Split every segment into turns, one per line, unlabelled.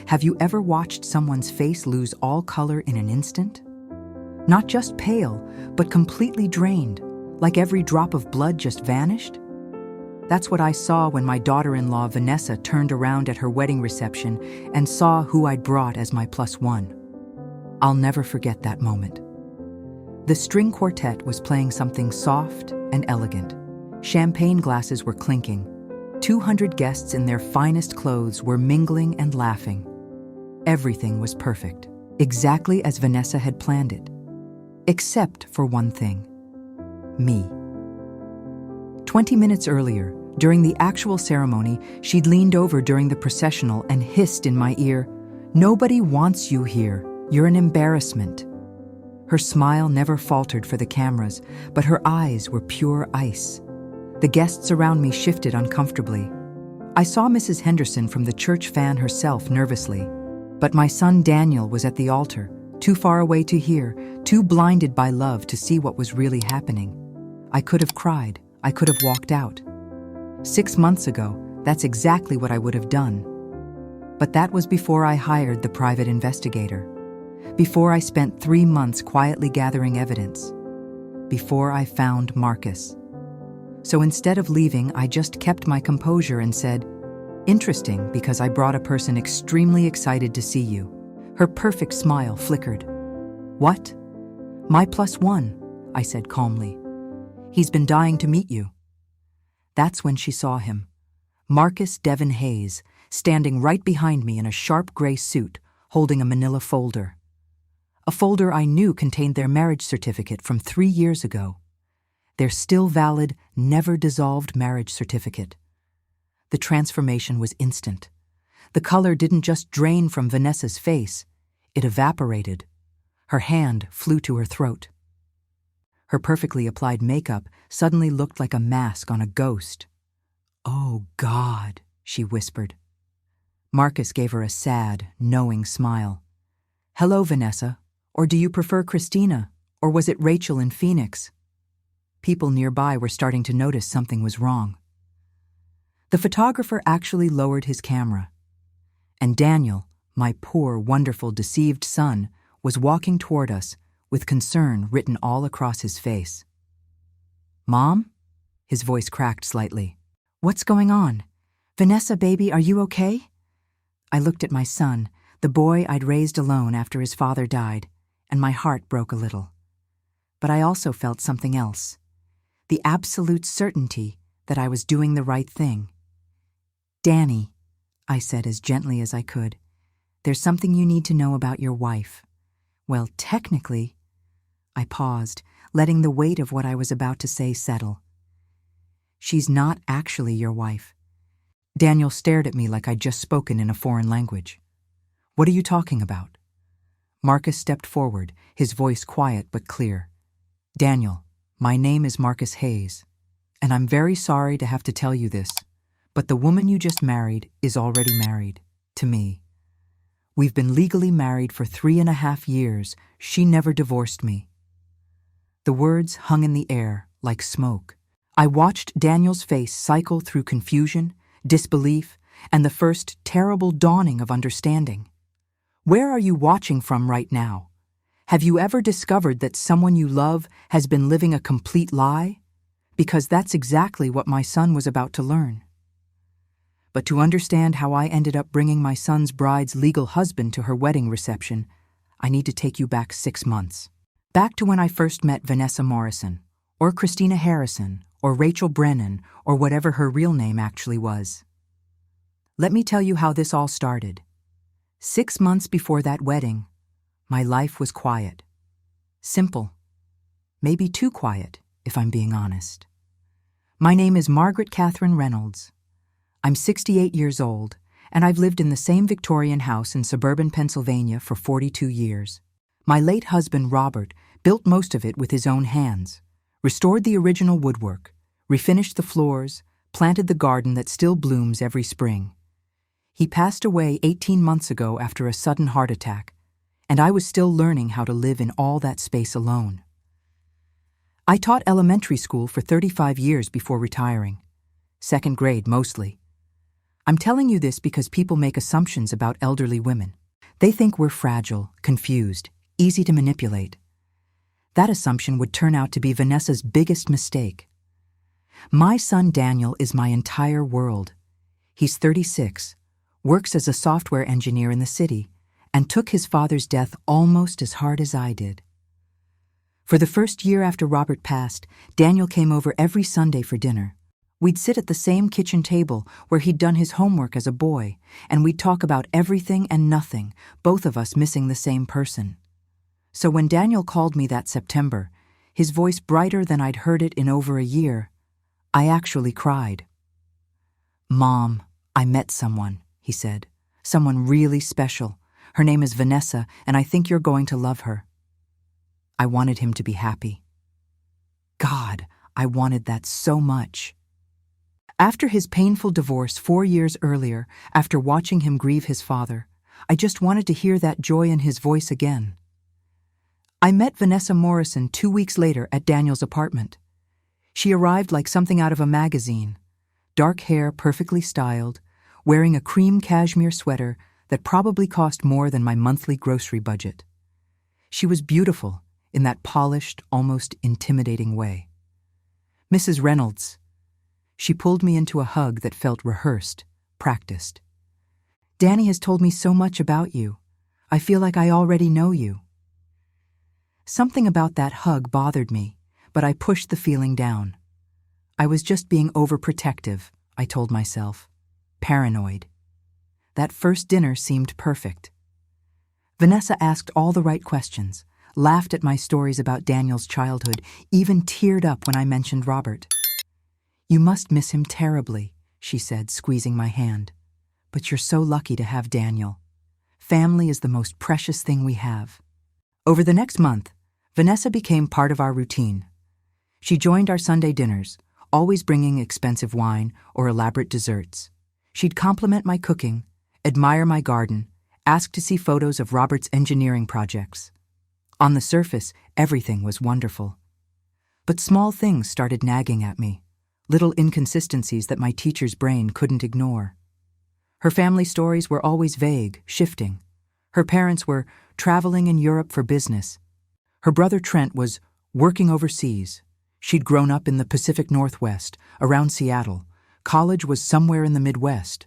Have you ever watched someone's face lose all color in an instant? Not just pale, but completely drained, like every drop of blood just vanished? That's what I saw when my daughter-in-law Vanessa turned around at her wedding reception and saw who I'd brought as my +1. I'll never forget that moment. The string quartet was playing something soft and elegant. Champagne glasses were clinking. 200 guests in their finest clothes were mingling and laughing. Everything was perfect, exactly as Vanessa had planned it. Except for one thing. Me. 20 minutes earlier, during the actual ceremony, she'd leaned over during the processional and hissed in my ear, "Nobody wants you here. You're an embarrassment." Her smile never faltered for the cameras, but her eyes were pure ice. The guests around me shifted uncomfortably. I saw Mrs. Henderson from the church fan herself nervously, but my son Daniel was at the altar, too far away to hear, too blinded by love to see what was really happening. I could have cried. I could have walked out. 6 months ago, that's exactly what I would have done. But that was before I hired the private investigator. Before I spent 3 months quietly gathering evidence. Before I found Marcus. So instead of leaving, I just kept my composure and said, "Interesting, because I brought a person extremely excited to see you." Her perfect smile flickered. "What?" "My +1, I said calmly. "He's been dying to meet you." That's when she saw him. Marcus Devon Hayes, standing right behind me in a sharp gray suit, holding a manila folder. A folder I knew contained their marriage certificate from 3 years ago. Their still valid, never dissolved marriage certificate. The transformation was instant. The color didn't just drain from Vanessa's face, it evaporated. Her hand flew to her throat. Her perfectly applied makeup suddenly looked like a mask on a ghost. "Oh, God," she whispered. Marcus gave her a sad, knowing smile. "Hello, Vanessa. Or do you prefer Christina? Or was it Rachel in Phoenix?" People nearby were starting to notice something was wrong. The photographer actually lowered his camera. And Daniel, my poor, wonderful, deceived son, was walking toward us, with concern written all across his face. "Mom?" His voice cracked slightly. "What's going on? Vanessa, baby, are you okay?" I looked at my son, the boy I'd raised alone after his father died, and my heart broke a little. But I also felt something else. The absolute certainty that I was doing the right thing. "Danny," I said as gently as I could, "there's something you need to know about your wife. Well, technically—" I paused, letting the weight of what I was about to say settle. "She's not actually your wife." Daniel stared at me like I'd just spoken in a foreign language. "What are you talking about?" Marcus stepped forward, his voice quiet but clear. "Daniel, my name is Marcus Hayes, and I'm very sorry to have to tell you this, but the woman you just married is already married, to me. We've been legally married for 3.5 years. She never divorced me." The words hung in the air like smoke. I watched Daniel's face cycle through confusion, disbelief, and the first terrible dawning of understanding. Where are you watching from right now? Have you ever discovered that someone you love has been living a complete lie? Because that's exactly what my son was about to learn. But to understand how I ended up bringing my son's bride's legal husband to her wedding reception, I need to take you back 6 months. Back to when I first met Vanessa Morrison, or Christina Harrison, or Rachel Brennan, or whatever her real name actually was. Let me tell you how this all started. 6 months before that wedding, my life was quiet. Simple. Maybe too quiet, if I'm being honest. My name is Margaret Catherine Reynolds. I'm 68 years old, and I've lived in the same Victorian house in suburban Pennsylvania for 42 years. My late husband, Robert, built most of it with his own hands, restored the original woodwork, refinished the floors, planted the garden that still blooms every spring. He passed away 18 months ago after a sudden heart attack, and I was still learning how to live in all that space alone. I taught elementary school for 35 years before retiring. 2nd grade mostly. I'm telling you this because people make assumptions about elderly women. They think we're fragile, confused, easy to manipulate. That assumption would turn out to be Vanessa's biggest mistake. My son Daniel is my entire world. He's 36, works as a software engineer in the city, and took his father's death almost as hard as I did. For the first year after Robert passed, Daniel came over every Sunday for dinner. We'd sit at the same kitchen table where he'd done his homework as a boy, and we'd talk about everything and nothing, both of us missing the same person. So when Daniel called me that September, his voice brighter than I'd heard it in over a year, I actually cried. "Mom, I met someone," he said. "Someone really special. Her name is Vanessa, and I think you're going to love her." I wanted him to be happy. God, I wanted that so much. After his painful divorce 4 years earlier, after watching him grieve his father, I just wanted to hear that joy in his voice again. I met Vanessa Morrison 2 weeks later at Daniel's apartment. She arrived like something out of a magazine, dark hair perfectly styled, wearing a cream cashmere sweater that probably cost more than my monthly grocery budget. She was beautiful in that polished, almost intimidating way. "Mrs. Reynolds." She pulled me into a hug that felt rehearsed, practiced. "Danny has told me so much about you. I feel like I already know you." Something about that hug bothered me, but I pushed the feeling down. I was just being overprotective, I told myself. Paranoid. That first dinner seemed perfect. Vanessa asked all the right questions, laughed at my stories about Daniel's childhood, even teared up when I mentioned Robert. "You must miss him terribly," she said, squeezing my hand. "But you're so lucky to have Daniel. Family is the most precious thing we have." Over the next month, Vanessa became part of our routine. She joined our Sunday dinners, always bringing expensive wine or elaborate desserts. She'd compliment my cooking, admire my garden, ask to see photos of Robert's engineering projects. On the surface, everything was wonderful. But small things started nagging at me, little inconsistencies that my teacher's brain couldn't ignore. Her family stories were always vague, shifting. Her parents were traveling in Europe for business. Her brother Trent was working overseas. She'd grown up in the Pacific Northwest, around Seattle. College was somewhere in the Midwest.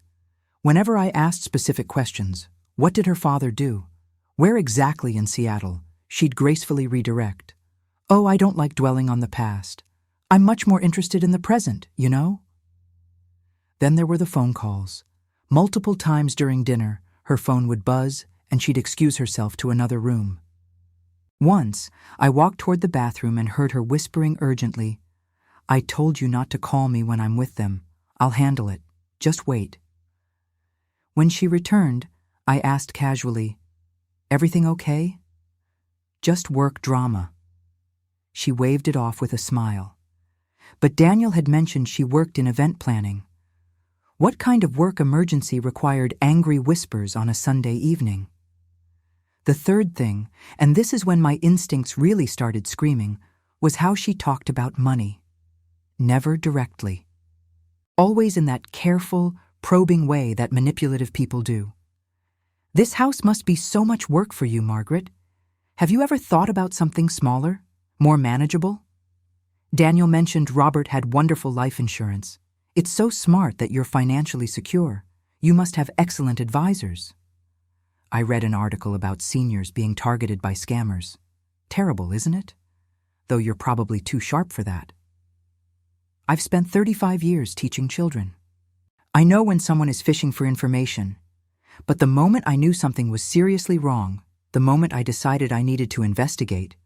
Whenever I asked specific questions, what did her father do? Where exactly in Seattle? She'd gracefully redirect. "Oh, I don't like dwelling on the past. I'm much more interested in the present, you know?" Then there were the phone calls. Multiple times during dinner, her phone would buzz and she'd excuse herself to another room. Once, I walked toward the bathroom and heard her whispering urgently, "I told you not to call me when I'm with them. I'll handle it. Just wait." When she returned, I asked casually, "Everything okay?" "Just work drama." She waved it off with a smile. But Daniel had mentioned she worked in event planning. What kind of work emergency required angry whispers on a Sunday evening? The third thing, and this is when my instincts really started screaming, was how she talked about money. Never directly. Always in that careful, probing way that manipulative people do. "This house must be so much work for you, Margaret. Have you ever thought about something smaller, more manageable?" Daniel mentioned Robert had wonderful life insurance. "It's so smart that you're financially secure. You must have excellent advisors." I read an article about seniors being targeted by scammers. Terrible, isn't it? Though you're probably too sharp for that. I've spent 35 years teaching children. I know when someone is fishing for information, but the moment I knew something was seriously wrong, the moment I decided I needed to investigate,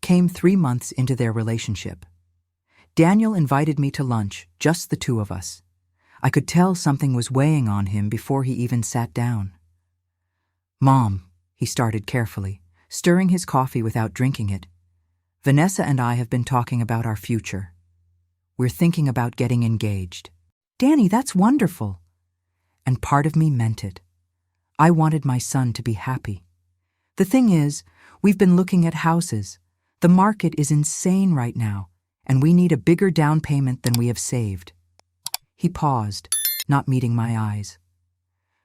came 3 months into their relationship. Daniel invited me to lunch, just the two of us. I could tell something was weighing on him before he even sat down. "Mom," he started carefully, stirring his coffee without drinking it. "Vanessa and I have been talking about our future. We're thinking about getting engaged." "Danny, that's wonderful." And part of me meant it. I wanted my son to be happy. The thing is, we've been looking at houses. The market is insane right now, and we need a bigger down payment than we have saved. He paused, not meeting my eyes.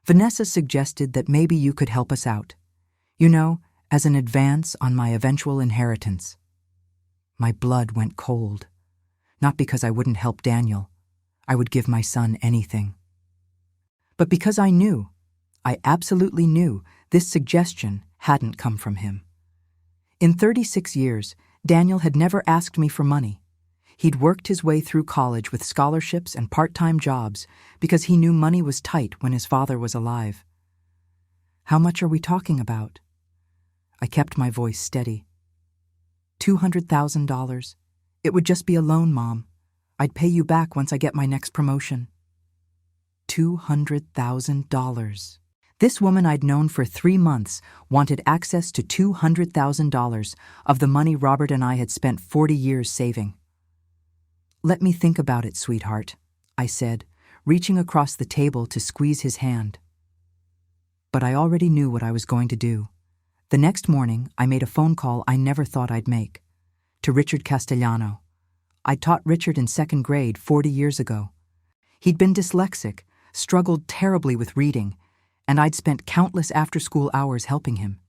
Vanessa suggested that maybe you could help us out. You know, as an advance on my eventual inheritance. My blood went cold. Not because I wouldn't help Daniel. I would give my son anything. But because I absolutely knew, this suggestion hadn't come from him. In 36 years, Daniel had never asked me for money. He'd worked his way through college with scholarships and part-time jobs because he knew money was tight when his father was alive. How much are we talking about? I kept my voice steady. $200,000. It would just be a loan, Mom. I'd pay you back once I get my next promotion. $200,000. This woman I'd known for 3 months wanted access to $200,000 of the money Robert and I had spent 40 years saving. Let me think about it, sweetheart, I said, reaching across the table to squeeze his hand. But I already knew what I was going to do. The next morning, I made a phone call I never thought I'd make. To Richard Castellano. I taught Richard in 2nd grade 40 years ago. He'd been dyslexic, struggled terribly with reading, and I'd spent countless after-school hours helping him.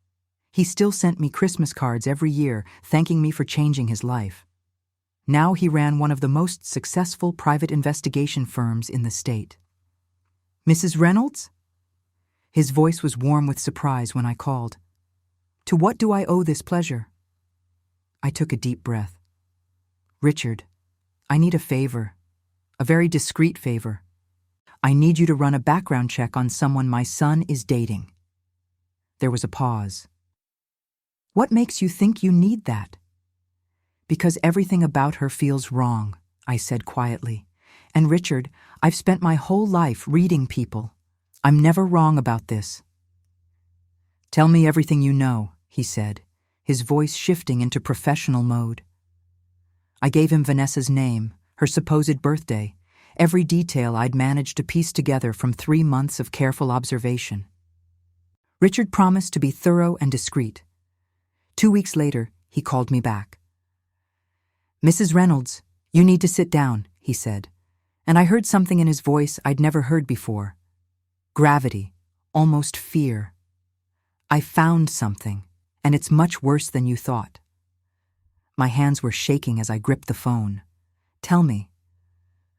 He still sent me Christmas cards every year, thanking me for changing his life. Now he ran one of the most successful private investigation firms in the state. Mrs. Reynolds? His voice was warm with surprise when I called. To what do I owe this pleasure? I took a deep breath. Richard, I need a favor, a very discreet favor. I need you to run a background check on someone my son is dating. There was a pause. What makes you think you need that? Because everything about her feels wrong, I said quietly. And Richard, I've spent my whole life reading people. I'm never wrong about this. Tell me everything you know, he said, his voice shifting into professional mode. I gave him Vanessa's name, her supposed birthday, every detail I'd managed to piece together from 3 months of careful observation. Richard promised to be thorough and discreet. 2 weeks later, he called me back. Mrs. Reynolds, you need to sit down, he said, and I heard something in his voice I'd never heard before. Gravity, almost fear. I found something, and it's much worse than you thought. My hands were shaking as I gripped the phone. Tell me.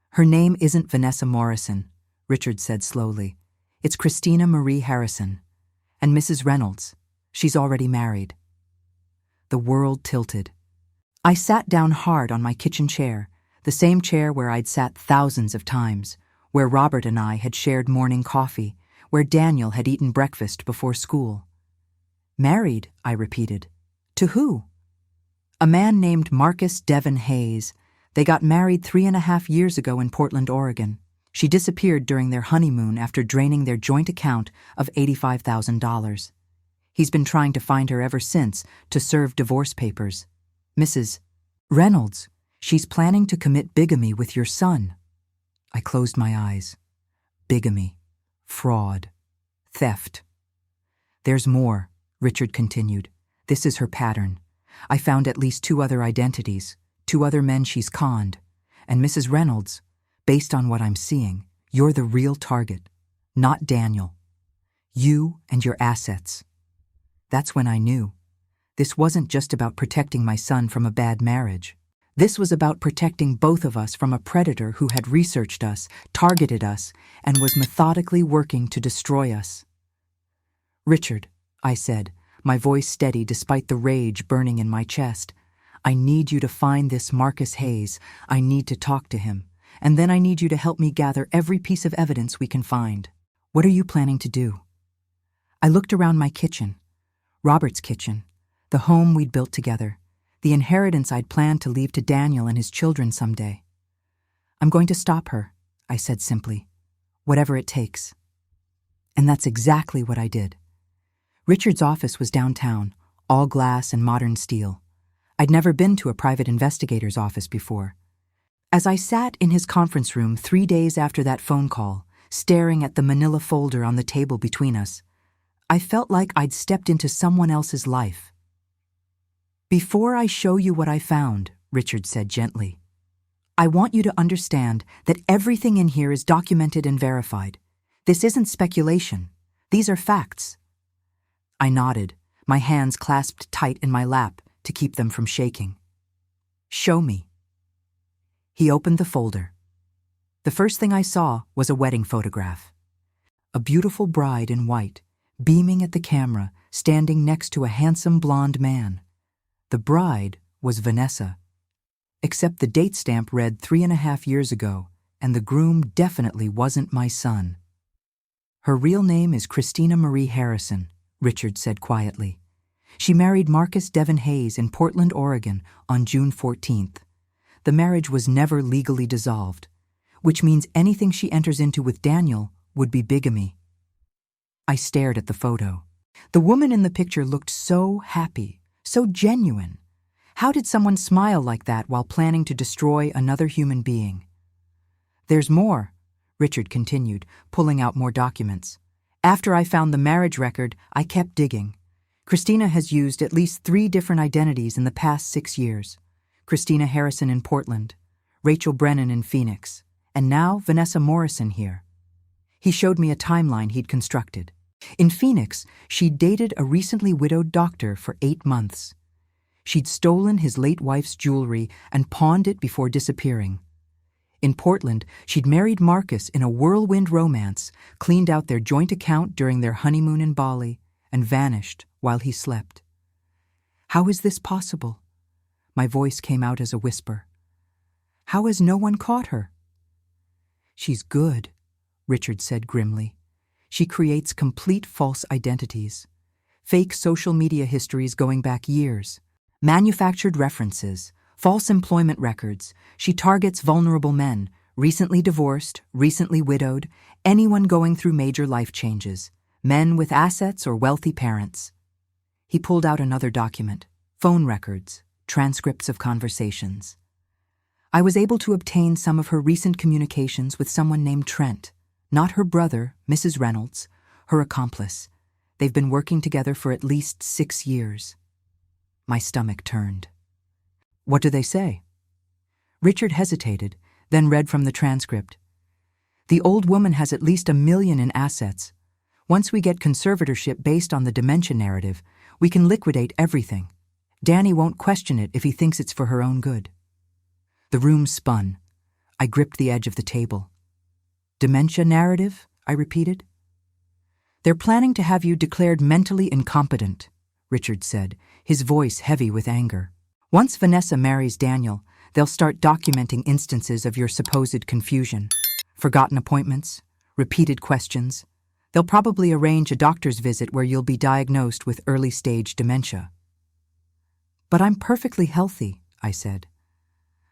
Her name isn't Vanessa Morrison, Richard said slowly. It's Christina Marie Harrison. And Mrs. Reynolds, she's already married. The world tilted. I sat down hard on my kitchen chair, the same chair where I'd sat thousands of times, where Robert and I had shared morning coffee, where Daniel had eaten breakfast before school. Married, I repeated. To who? A man named Marcus Devon Hayes. They got married 3.5 years ago in Portland, Oregon. She disappeared during their honeymoon after draining their joint account of $85,000. He's been trying to find her ever since to serve divorce papers. Mrs. Reynolds, she's planning to commit bigamy with your son. I closed my eyes. Bigamy, fraud, theft. There's more, Richard continued. This is her pattern. I found at least 2 other identities, 2 other men she's conned. And Mrs. Reynolds, based on what I'm seeing, you're the real target, not Daniel. You and your assets. That's when I knew. This wasn't just about protecting my son from a bad marriage. This was about protecting both of us from a predator who had researched us, targeted us, and was methodically working to destroy us. Richard, I said, my voice steady despite the rage burning in my chest, I need you to find this Marcus Hayes. I need to talk to him. And then I need you to help me gather every piece of evidence we can find. What are you planning to do? I looked around my kitchen, Robert's kitchen, the home we'd built together, the inheritance I'd planned to leave to Daniel and his children someday. I'm going to stop her, I said simply, whatever it takes. And that's exactly what I did. Richard's office was downtown, all glass and modern steel. I'd never been to a private investigator's office before. As I sat in his conference room 3 days after that phone call, staring at the manila folder on the table between us, I felt like I'd stepped into someone else's life. Before I show you what I found, Richard said gently, I want you to understand that everything in here is documented and verified. This isn't speculation. These are facts. I nodded, my hands clasped tight in my lap to keep them from shaking. Show me. He opened the folder. The first thing I saw was a wedding photograph. A beautiful bride in white, beaming at the camera, standing next to a handsome blonde man. The bride was Vanessa. Except the date stamp read 3.5 years ago, and the groom definitely wasn't my son. Her real name is Christina Marie Harrison, Richard said quietly. She married Marcus Devin Hayes in Portland, Oregon on June 14th. The marriage was never legally dissolved, which means anything she enters into with Daniel would be bigamy. I stared at the photo. The woman in the picture looked so happy, so genuine. How did someone smile like that while planning to destroy another human being? There's more, Richard continued, pulling out more documents. After I found the marriage record, I kept digging. Christina has used at least 3 different identities in the past 6 years. Christina Harrison in Portland, Rachel Brennan in Phoenix, and now Vanessa Morrison here. He showed me a timeline he'd constructed. In Phoenix, she'd dated a recently widowed doctor for 8 months. She'd stolen his late wife's jewelry and pawned it before disappearing. In Portland, she'd married Marcus in a whirlwind romance, cleaned out their joint account during their honeymoon in Bali, and vanished while he slept. How is this possible? My voice came out as a whisper. How has no one caught her? She's good, Richard said grimly. She creates complete false identities. Fake social media histories going back years. Manufactured references. False employment records. She targets vulnerable men, recently divorced, recently widowed, anyone going through major life changes, men with assets or wealthy parents. He pulled out another document, phone records, transcripts of conversations. I was able to obtain some of her recent communications with someone named Trent, not her brother, Mrs. Reynolds, her accomplice. They've been working together for at least 6 years. My stomach turned. What do they say? Richard hesitated, then read from the transcript. The old woman has at least $1 million in assets. Once we get conservatorship based on the dementia narrative, we can liquidate everything. Danny won't question it if he thinks it's for her own good. The room spun. I gripped the edge of the table. Dementia narrative? I repeated. They're planning to have you declared mentally incompetent, Richard said, his voice heavy with anger. Once Vanessa marries Daniel, they'll start documenting instances of your supposed confusion. Forgotten appointments, repeated questions. They'll probably arrange a doctor's visit where you'll be diagnosed with early-stage dementia. But I'm perfectly healthy, I said.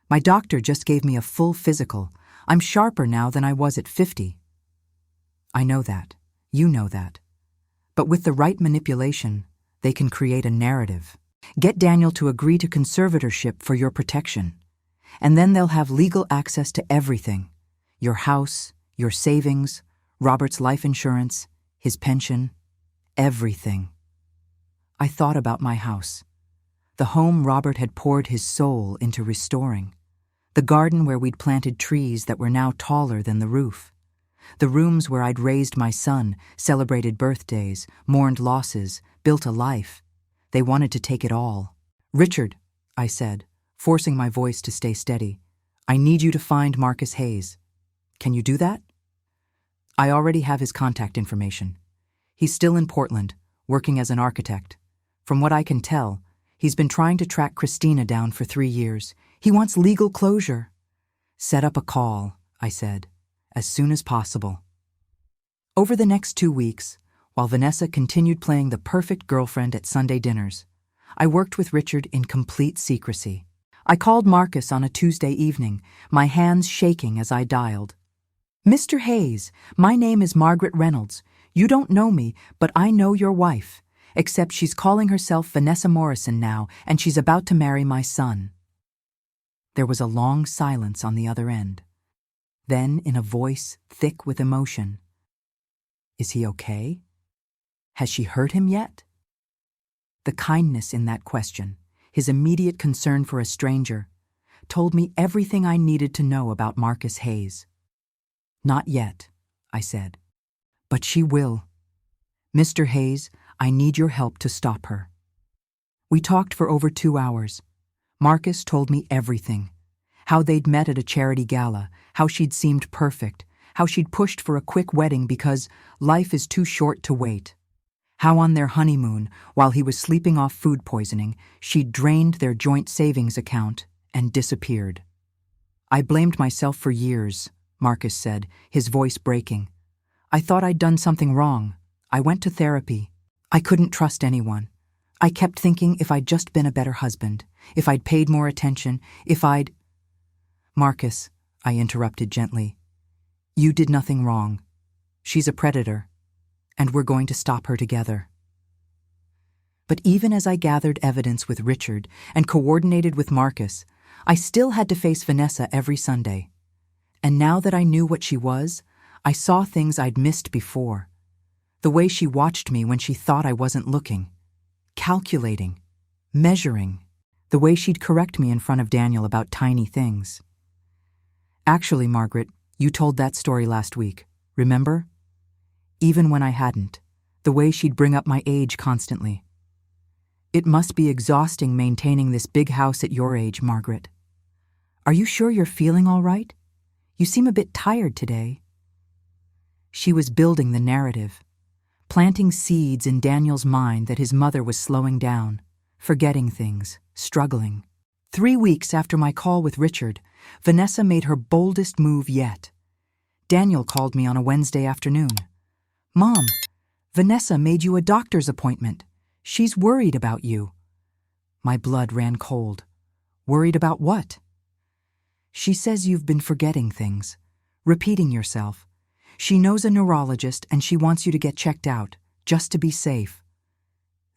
My doctor just gave me a full physical. I'm sharper now than I was at 50. I know that. You know that. But with the right manipulation, they can create a narrative. Get Daniel to agree to conservatorship for your protection. And then they'll have legal access to everything. Your house, your savings, Robert's life insurance, his pension, everything. I thought about my house. The home Robert had poured his soul into restoring. The garden where we'd planted trees that were now taller than the roof. The rooms where I'd raised my son, celebrated birthdays, mourned losses, built a life. They wanted to take it all. Richard, I said, forcing my voice to stay steady, I need you to find Marcus Hayes. Can you do that? I already have his contact information. He's still in Portland, working as an architect. From what I can tell, he's been trying to track Christina down for 3 years. He wants legal closure. Set up a call, I said, as soon as possible. Over the next 2 weeks, while Vanessa continued playing the perfect girlfriend at Sunday dinners, I worked with Richard in complete secrecy. I called Marcus on a Tuesday evening, my hands shaking as I dialed. Mr. Hayes, my name is Margaret Reynolds. You don't know me, but I know your wife, except she's calling herself Vanessa Morrison now, and she's about to marry my son. There was a long silence on the other end. Then, in a voice thick with emotion, Is he okay? Has she hurt him yet? The kindness in that question, his immediate concern for a stranger, told me everything I needed to know about Marcus Hayes. Not yet, I said. But she will. Mr. Hayes, I need your help to stop her. We talked for over 2 hours. Marcus told me everything. How they'd met at a charity gala, how she'd seemed perfect, how she'd pushed for a quick wedding because life is too short to wait. How on their honeymoon, while he was sleeping off food poisoning, she'd drained their joint savings account and disappeared. I blamed myself for years, Marcus said, his voice breaking. I thought I'd done something wrong. I went to therapy. I couldn't trust anyone. I kept thinking if I'd just been a better husband, if I'd paid more attention, if I'd... Marcus, I interrupted gently. You did nothing wrong. She's a predator, and we're going to stop her together. But even as I gathered evidence with Richard and coordinated with Marcus, I still had to face Vanessa every Sunday. And now that I knew what she was, I saw things I'd missed before. The way she watched me when she thought I wasn't looking. Calculating. Measuring. The way she'd correct me in front of Daniel about tiny things. Actually, Margaret, you told that story last week, remember? Even when I hadn't. The way she'd bring up my age constantly. It must be exhausting maintaining this big house at your age, Margaret. Are you sure you're feeling all right? You seem a bit tired today. She was building the narrative, planting seeds in Daniel's mind that his mother was slowing down, forgetting things, struggling. 3 weeks after my call with Richard, Vanessa made her boldest move yet. Daniel called me on a Wednesday afternoon. Mom, Vanessa made you a doctor's appointment. She's worried about you. My blood ran cold. Worried about what? She says you've been forgetting things, repeating yourself. She knows a neurologist and she wants you to get checked out, just to be safe.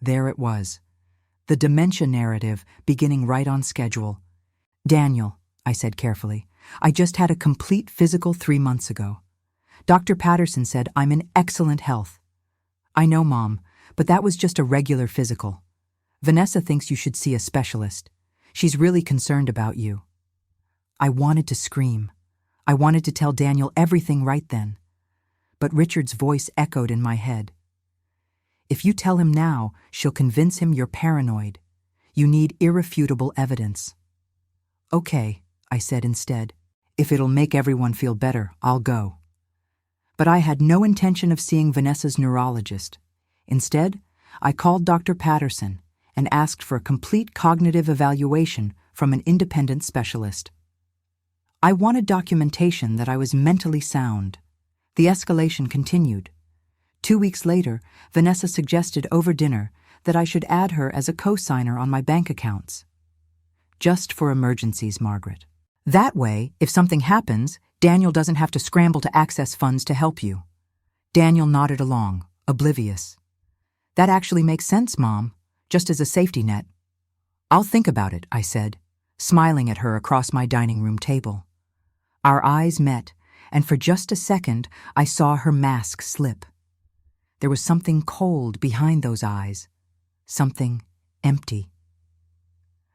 There it was. The dementia narrative beginning right on schedule. Daniel, I said carefully, I just had a complete physical 3 months ago. Dr. Patterson said I'm in excellent health. I know, Mom, but that was just a regular physical. Vanessa thinks you should see a specialist. She's really concerned about you. I wanted to scream. I wanted to tell Daniel everything right then. But Richard's voice echoed in my head. If you tell him now, she'll convince him you're paranoid. You need irrefutable evidence. Okay, I said instead. If it'll make everyone feel better, I'll go. But I had no intention of seeing Vanessa's neurologist. Instead, I called Dr. Patterson and asked for a complete cognitive evaluation from an independent specialist. I wanted documentation that I was mentally sound. The escalation continued. 2 weeks later, Vanessa suggested over dinner that I should add her as a co-signer on my bank accounts. Just for emergencies, Margaret. That way, if something happens, Daniel doesn't have to scramble to access funds to help you. Daniel nodded along, oblivious. That actually makes sense, Mom, just as a safety net. I'll think about it, I said, smiling at her across my dining room table. Our eyes met, and for just a second, I saw her mask slip. There was something cold behind those eyes, something empty.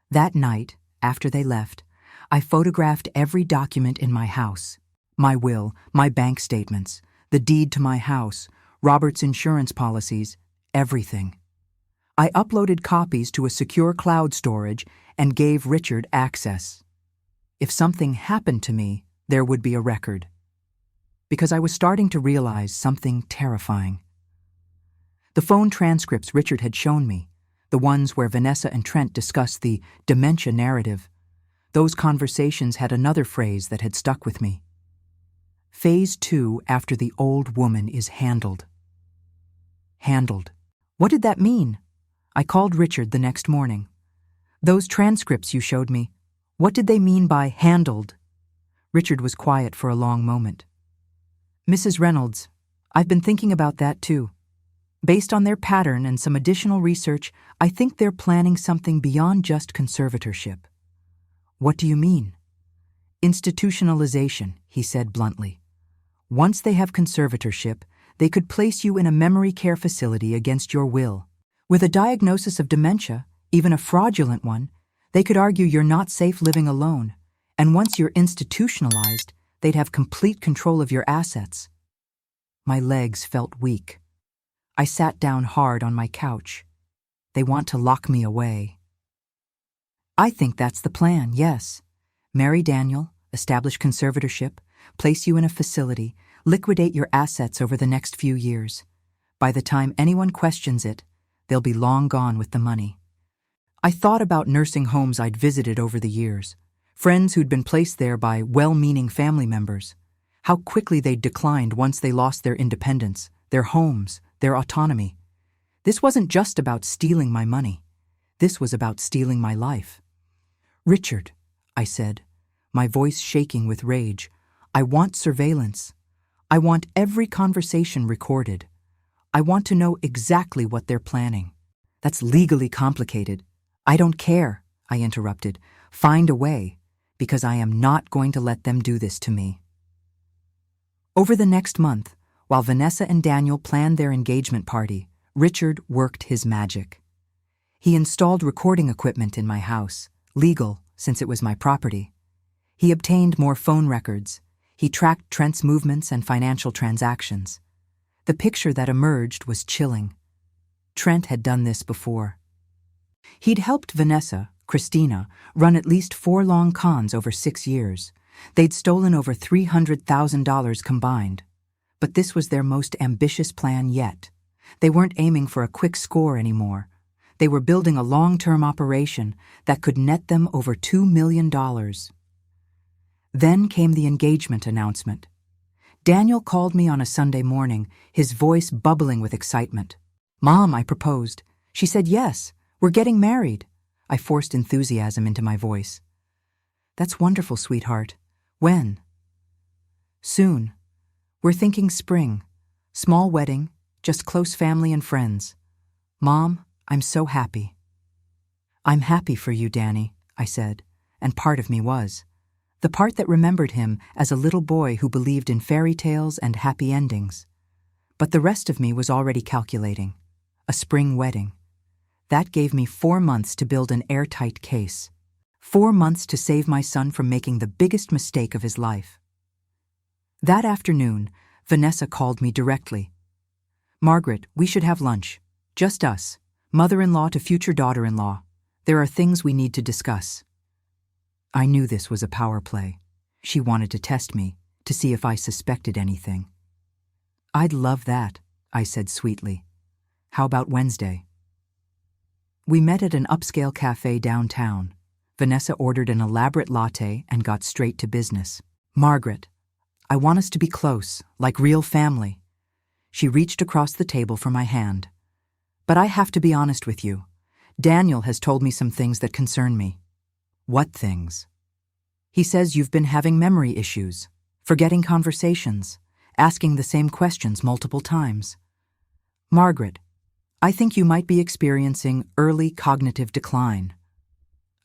That night, after they left, I photographed every document in my house. My will, my bank statements, the deed to my house, Robert's insurance policies, everything. I uploaded copies to a secure cloud storage and gave Richard access. If something happened to me, there would be a record. Because I was starting to realize something terrifying. The phone transcripts Richard had shown me, the ones where Vanessa and Trent discussed the dementia narrative, those conversations had another phrase that had stuck with me. Phase 2 after the old woman is handled. Handled. What did that mean? I called Richard the next morning. Those transcripts you showed me, what did they mean by handled? Richard was quiet for a long moment. Mrs. Reynolds, I've been thinking about that too. Based on their pattern and some additional research, I think they're planning something beyond just conservatorship. What do you mean? Institutionalization, he said bluntly. Once they have conservatorship, they could place you in a memory care facility against your will. With a diagnosis of dementia, even a fraudulent one, they could argue you're not safe living alone, and once you're institutionalized, they'd have complete control of your assets. My legs felt weak. I sat down hard on my couch. They want to lock me away. I think that's the plan, yes. Marry Daniel, establish conservatorship, place you in a facility, liquidate your assets over the next few years. By the time anyone questions it, they'll be long gone with the money. I thought about nursing homes I'd visited over the years, friends who'd been placed there by well-meaning family members, how quickly they'd declined once they lost their independence, their homes, their autonomy. This wasn't just about stealing my money. This was about stealing my life. "Richard," I said, my voice shaking with rage, "I want surveillance. I want every conversation recorded. I want to know exactly what they're planning." "That's legally complicated." "I don't care," I interrupted. "Find a way, because I am not going to let them do this to me." Over the next month, while Vanessa and Daniel planned their engagement party, Richard worked his magic. He installed recording equipment in my house, legal since it was my property. He obtained more phone records. He tracked Trent's movements and financial transactions. The picture that emerged was chilling. Trent had done this before. He'd helped Vanessa, Christina, run at least 4 long cons over 6 years. They'd stolen over $300,000 combined. But this was their most ambitious plan yet. They weren't aiming for a quick score anymore. They were building a long-term operation that could net them over $2 million. Then came the engagement announcement. Daniel called me on a Sunday morning, his voice bubbling with excitement. "Mom," I proposed. She said, "Yes, we're getting married." I forced enthusiasm into my voice. "That's wonderful, sweetheart. When?" "Soon. We're thinking spring. Small wedding, just close family and friends. Mom, I'm so happy." "I'm happy for you, Danny," I said, and part of me was. The part that remembered him as a little boy who believed in fairy tales and happy endings. But the rest of me was already calculating. A spring wedding. That gave me 4 months to build an airtight case. 4 months to save my son from making the biggest mistake of his life. That afternoon, Vanessa called me directly. "Margaret, we should have lunch. Just us. Mother-in-law to future daughter-in-law. There are things we need to discuss." I knew this was a power play. She wanted to test me, to see if I suspected anything. "I'd love that," I said sweetly. "How about Wednesday?" We met at an upscale cafe downtown. Vanessa ordered an elaborate latte and got straight to business. "Margaret, I want us to be close, like real family." She reached across the table for my hand. "But I have to be honest with you. Daniel has told me some things that concern me." "What things?" "He says you've been having memory issues, forgetting conversations, asking the same questions multiple times." "Margaret, I think you might be experiencing early cognitive decline."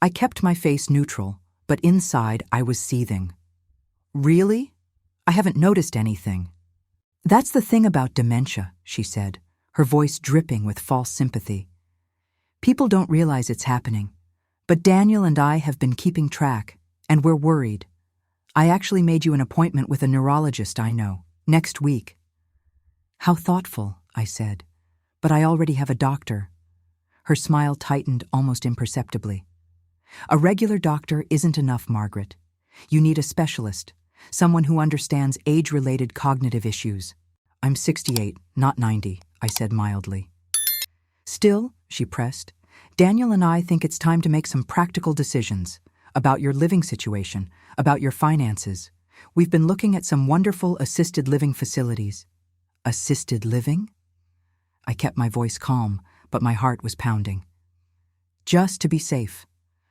I kept my face neutral, but inside I was seething. "Really? I haven't noticed anything." "That's the thing about dementia," she said, her voice dripping with false sympathy. "People don't realize it's happening. But Daniel and I have been keeping track, and we're worried. I actually made you an appointment with a neurologist I know, next week." "How thoughtful," I said. "But I already have a doctor." Her smile tightened almost imperceptibly. "A regular doctor isn't enough, Margaret. You need a specialist, someone who understands age-related cognitive issues." "I'm 68, not 90, I said mildly. "Still," she pressed, "Daniel and I think it's time to make some practical decisions about your living situation, about your finances. We've been looking at some wonderful assisted living facilities." "Assisted living?" I kept my voice calm, but my heart was pounding. "Just to be safe.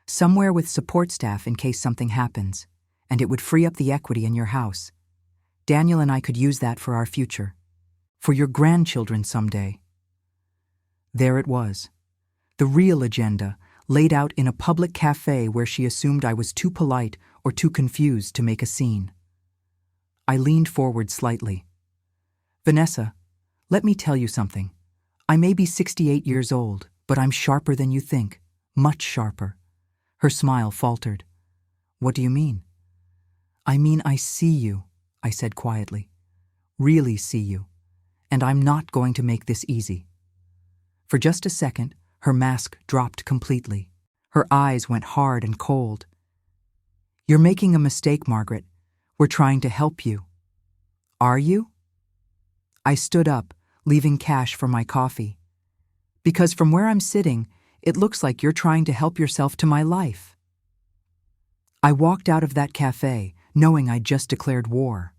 Somewhere with support staff in case something happens, and it would free up the equity in your house. Daniel and I could use that for our future. For your grandchildren someday." There it was. The real agenda, laid out in a public cafe where she assumed I was too polite or too confused to make a scene. I leaned forward slightly. "Vanessa, let me tell you something. I may be 68 years old, but I'm sharper than you think. Much sharper." Her smile faltered. "What do you mean?" "I mean I see you," I said quietly. "Really see you. and I'm not going to make this easy." For just a second, her mask dropped completely. Her eyes went hard and cold. "You're making a mistake, Margaret. We're trying to help you." "Are you?" I stood up, leaving cash for my coffee. "Because from where I'm sitting, it looks like you're trying to help yourself to my life." I walked out of that cafe, knowing I'd just declared war.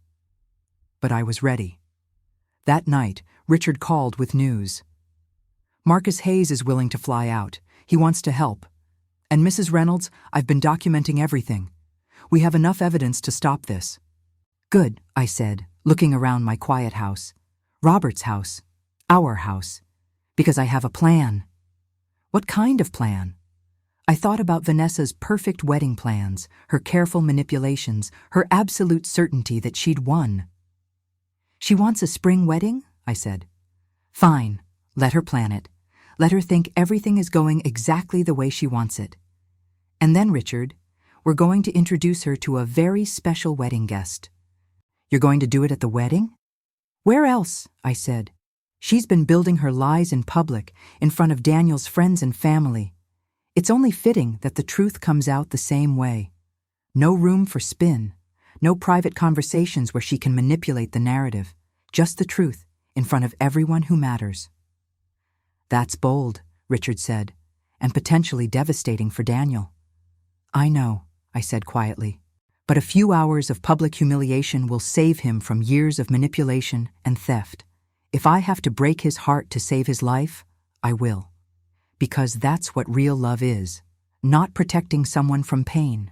But I was ready. That night, Richard called with news. "Marcus Hayes is willing to fly out. He wants to help. And Mrs. Reynolds, I've been documenting everything. We have enough evidence to stop this." "Good," I said, looking around my quiet house. Robert's house. Our house. Because I have a plan. What kind of plan? I thought about Vanessa's perfect wedding plans, her careful manipulations, her absolute certainty that she'd won. "She wants a spring wedding?" I said. "Fine. Let her plan it. Let her think everything is going exactly the way she wants it. And then, Richard, we're going to introduce her to a very special wedding guest." "You're going to do it at the wedding?" "Where else?" I said. "She's been building her lies in public, in front of Daniel's friends and family. It's only fitting that the truth comes out the same way. No room for spin, no private conversations where she can manipulate the narrative, just the truth in front of everyone who matters." "That's bold," Richard said, "and potentially devastating for Daniel." "I know," I said quietly, "but a few hours of public humiliation will save him from years of manipulation and theft. If I have to break his heart to save his life, I will. Because that's what real love is, not protecting someone from pain,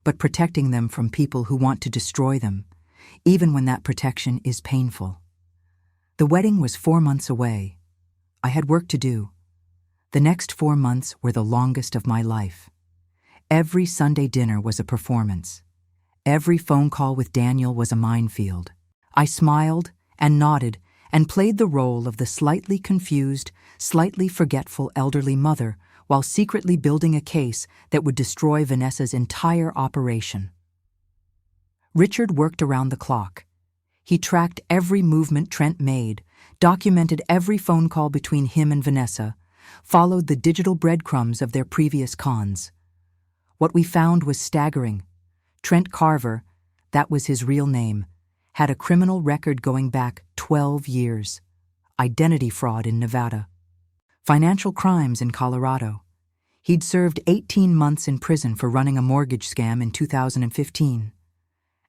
but protecting them from people who want to destroy them, even when that protection is painful." The wedding was 4 months away. I had work to do. The next 4 months were the longest of my life. Every Sunday dinner was a performance. Every phone call with Daniel was a minefield. I smiled and nodded and played the role of the slightly confused, slightly forgetful elderly mother while secretly building a case that would destroy Vanessa's entire operation. Richard worked around the clock. He tracked every movement Trent made, documented every phone call between him and Vanessa, followed the digital breadcrumbs of their previous cons. What we found was staggering. Trent Carver, that was his real name, had a criminal record going back 12 years. Identity fraud in Nevada. Financial crimes in Colorado. He'd served 18 months in prison for running a mortgage scam in 2015.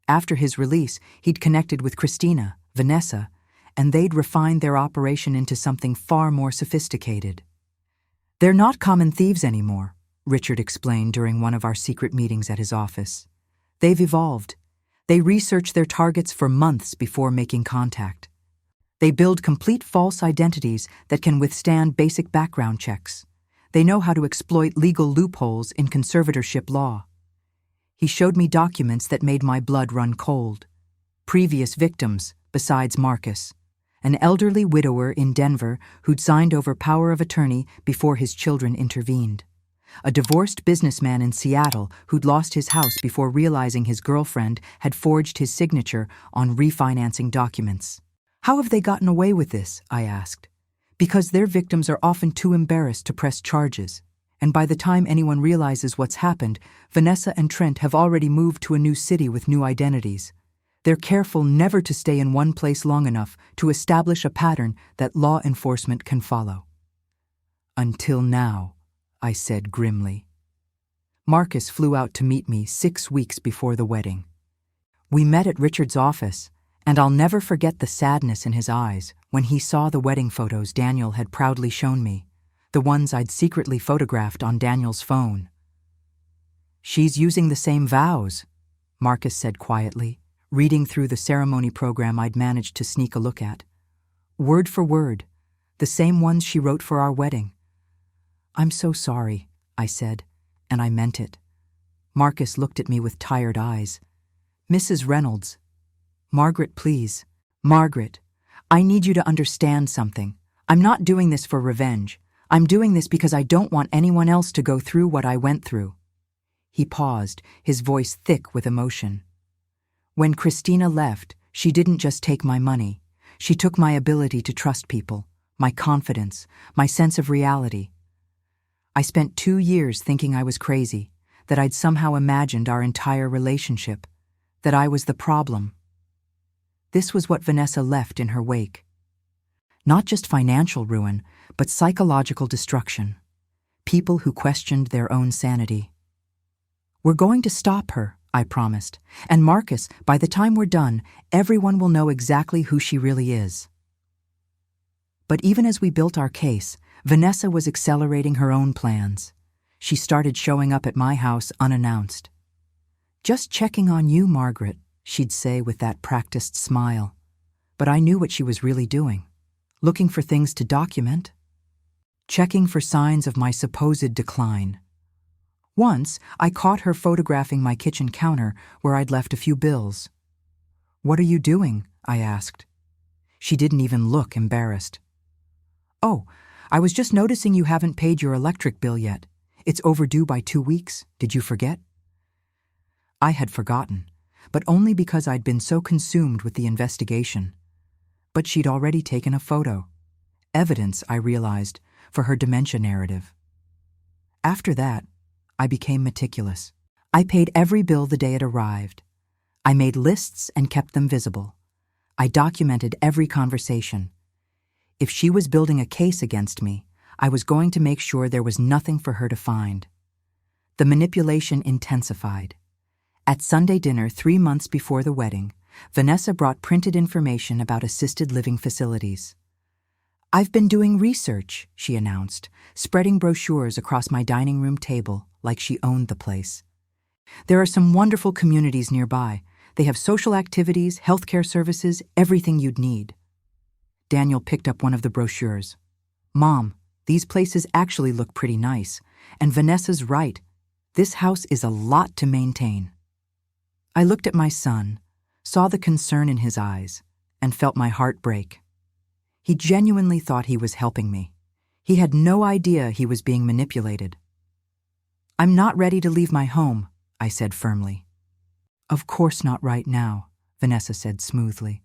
After his release, he'd connected with Christina, Vanessa, and they'd refined their operation into something far more sophisticated. "They're not common thieves anymore," Richard explained during one of our secret meetings at his office. "They've evolved. They research their targets for months before making contact. They build complete false identities that can withstand basic background checks. They know how to exploit legal loopholes in conservatorship law." He showed me documents that made my blood run cold. Previous victims, besides Marcus. An elderly widower in Denver who'd signed over power of attorney before his children intervened. A divorced businessman in Seattle who'd lost his house before realizing his girlfriend had forged his signature on refinancing documents. "How have they gotten away with this?" I asked. "Because their victims are often too embarrassed to press charges. And by the time anyone realizes what's happened, Vanessa and Trent have already moved to a new city with new identities. They're careful never to stay in one place long enough to establish a pattern that law enforcement can follow." "Until now," I said grimly. Marcus flew out to meet me 6 weeks before the wedding. We met at Richard's office, and I'll never forget the sadness in his eyes when he saw the wedding photos Daniel had proudly shown me, the ones I'd secretly photographed on Daniel's phone. "She's using the same vows," Marcus said quietly, reading through the ceremony program I'd managed to sneak a look at. "Word for word, the same ones she wrote for our wedding." "I'm so sorry," I said, and I meant it. Marcus looked at me with tired eyes. "Mrs. Reynolds." "Margaret, please." "Margaret, I need you to understand something. I'm not doing this for revenge. I'm doing this because I don't want anyone else to go through what I went through." He paused, his voice thick with emotion. "When Christina left, she didn't just take my money. She took my ability to trust people, my confidence, my sense of reality. I spent 2 years thinking I was crazy, that I'd somehow imagined our entire relationship, that I was the problem. This was what Vanessa left in her wake. Not just financial ruin, but psychological destruction. People who questioned their own sanity. "We're going to stop her," I promised. "And Marcus, by the time we're done, everyone will know exactly who she really is." But even as we built our case, Vanessa was accelerating her own plans. She started showing up at my house unannounced. "Just checking on you, Margaret," she'd say with that practiced smile. But I knew what she was really doing. Looking for things to document. Checking for signs of my supposed decline. Once, I caught her photographing my kitchen counter where I'd left a few bills. "What are you doing?" I asked. She didn't even look embarrassed. "Oh, I was just noticing you haven't paid your electric bill yet. It's overdue by 2 weeks. Did you forget?" I had forgotten, but only because I'd been so consumed with the investigation. But she'd already taken a photo. Evidence, I realized, for her dementia narrative. After that, I became meticulous. I paid every bill the day it arrived. I made lists and kept them visible. I documented every conversation. If she was building a case against me, I was going to make sure there was nothing for her to find. The manipulation intensified. At Sunday dinner 3 months before the wedding, Vanessa brought printed information about assisted living facilities. "I've been doing research," she announced, spreading brochures across my dining room table like she owned the place. "There are some wonderful communities nearby. They have social activities, healthcare services, everything you'd need." Daniel picked up one of the brochures. "Mom, these places actually look pretty nice, and Vanessa's right. This house is a lot to maintain." I looked at my son, saw the concern in his eyes, and felt my heart break. He genuinely thought he was helping me. He had no idea he was being manipulated. "I'm not ready to leave my home," I said firmly. "Of course not right now," Vanessa said smoothly.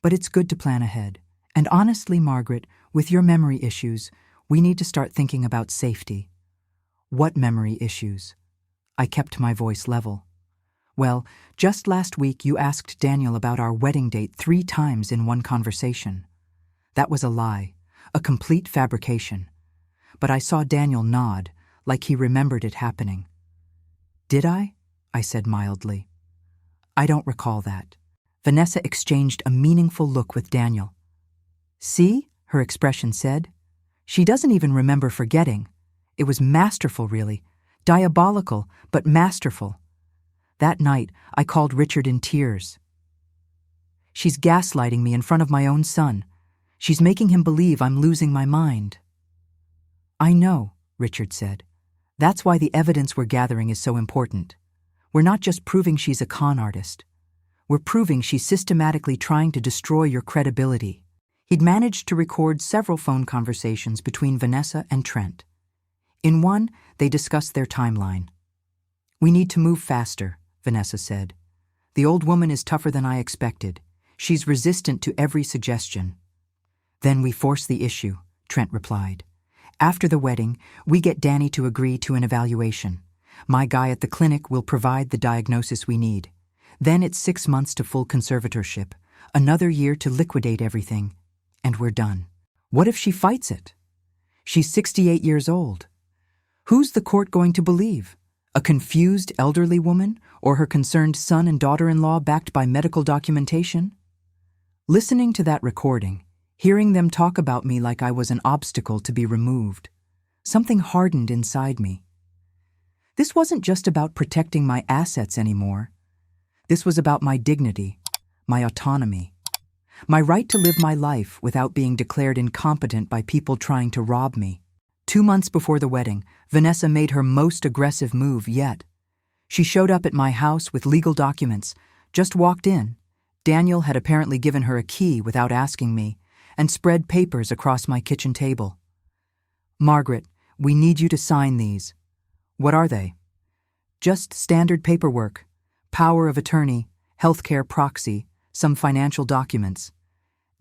"But it's good to plan ahead. And honestly, Margaret, with your memory issues, we need to start thinking about safety." "What memory issues?" I kept my voice level. "Well, just last week you asked Daniel about our wedding date 3 times in one conversation. That was a lie, a complete fabrication. But I saw Daniel nod, like he remembered it happening." "Did I?" I said mildly. "I don't recall that." Vanessa exchanged a meaningful look with Daniel. "See?" her expression said. "She doesn't even remember forgetting. It was masterful, really. Diabolical, but masterful. That night, I called Richard in tears. She's gaslighting me in front of my own son. She's making him believe I'm losing my mind." "I know," Richard said. "That's why the evidence we're gathering is so important. We're not just proving she's a con artist. We're proving she's systematically trying to destroy your credibility." He'd managed to record several phone conversations between Vanessa and Trent. In one, they discussed their timeline. "We need to move faster," Vanessa said. "The old woman is tougher than I expected. She's resistant to every suggestion." "Then we force the issue," Trent replied. "After the wedding, we get Danny to agree to an evaluation. My guy at the clinic will provide the diagnosis we need. Then it's 6 months to full conservatorship, another year to liquidate everything, and we're done." "What if she fights it? She's 68 years old. Who's the court going to believe? A confused elderly woman, or her concerned son and daughter-in-law backed by medical documentation?" Listening to that recording, hearing them talk about me like I was an obstacle to be removed, something hardened inside me. This wasn't just about protecting my assets anymore. This was about my dignity, my autonomy, my right to live my life without being declared incompetent by people trying to rob me. 2 months before the wedding, Vanessa made her most aggressive move yet. She showed up at my house with legal documents, just walked in. Daniel had apparently given her a key without asking me, and spread papers across my kitchen table. "Margaret, we need you to sign these." "What are they?" "Just standard paperwork. Power of attorney, healthcare proxy, some financial documents."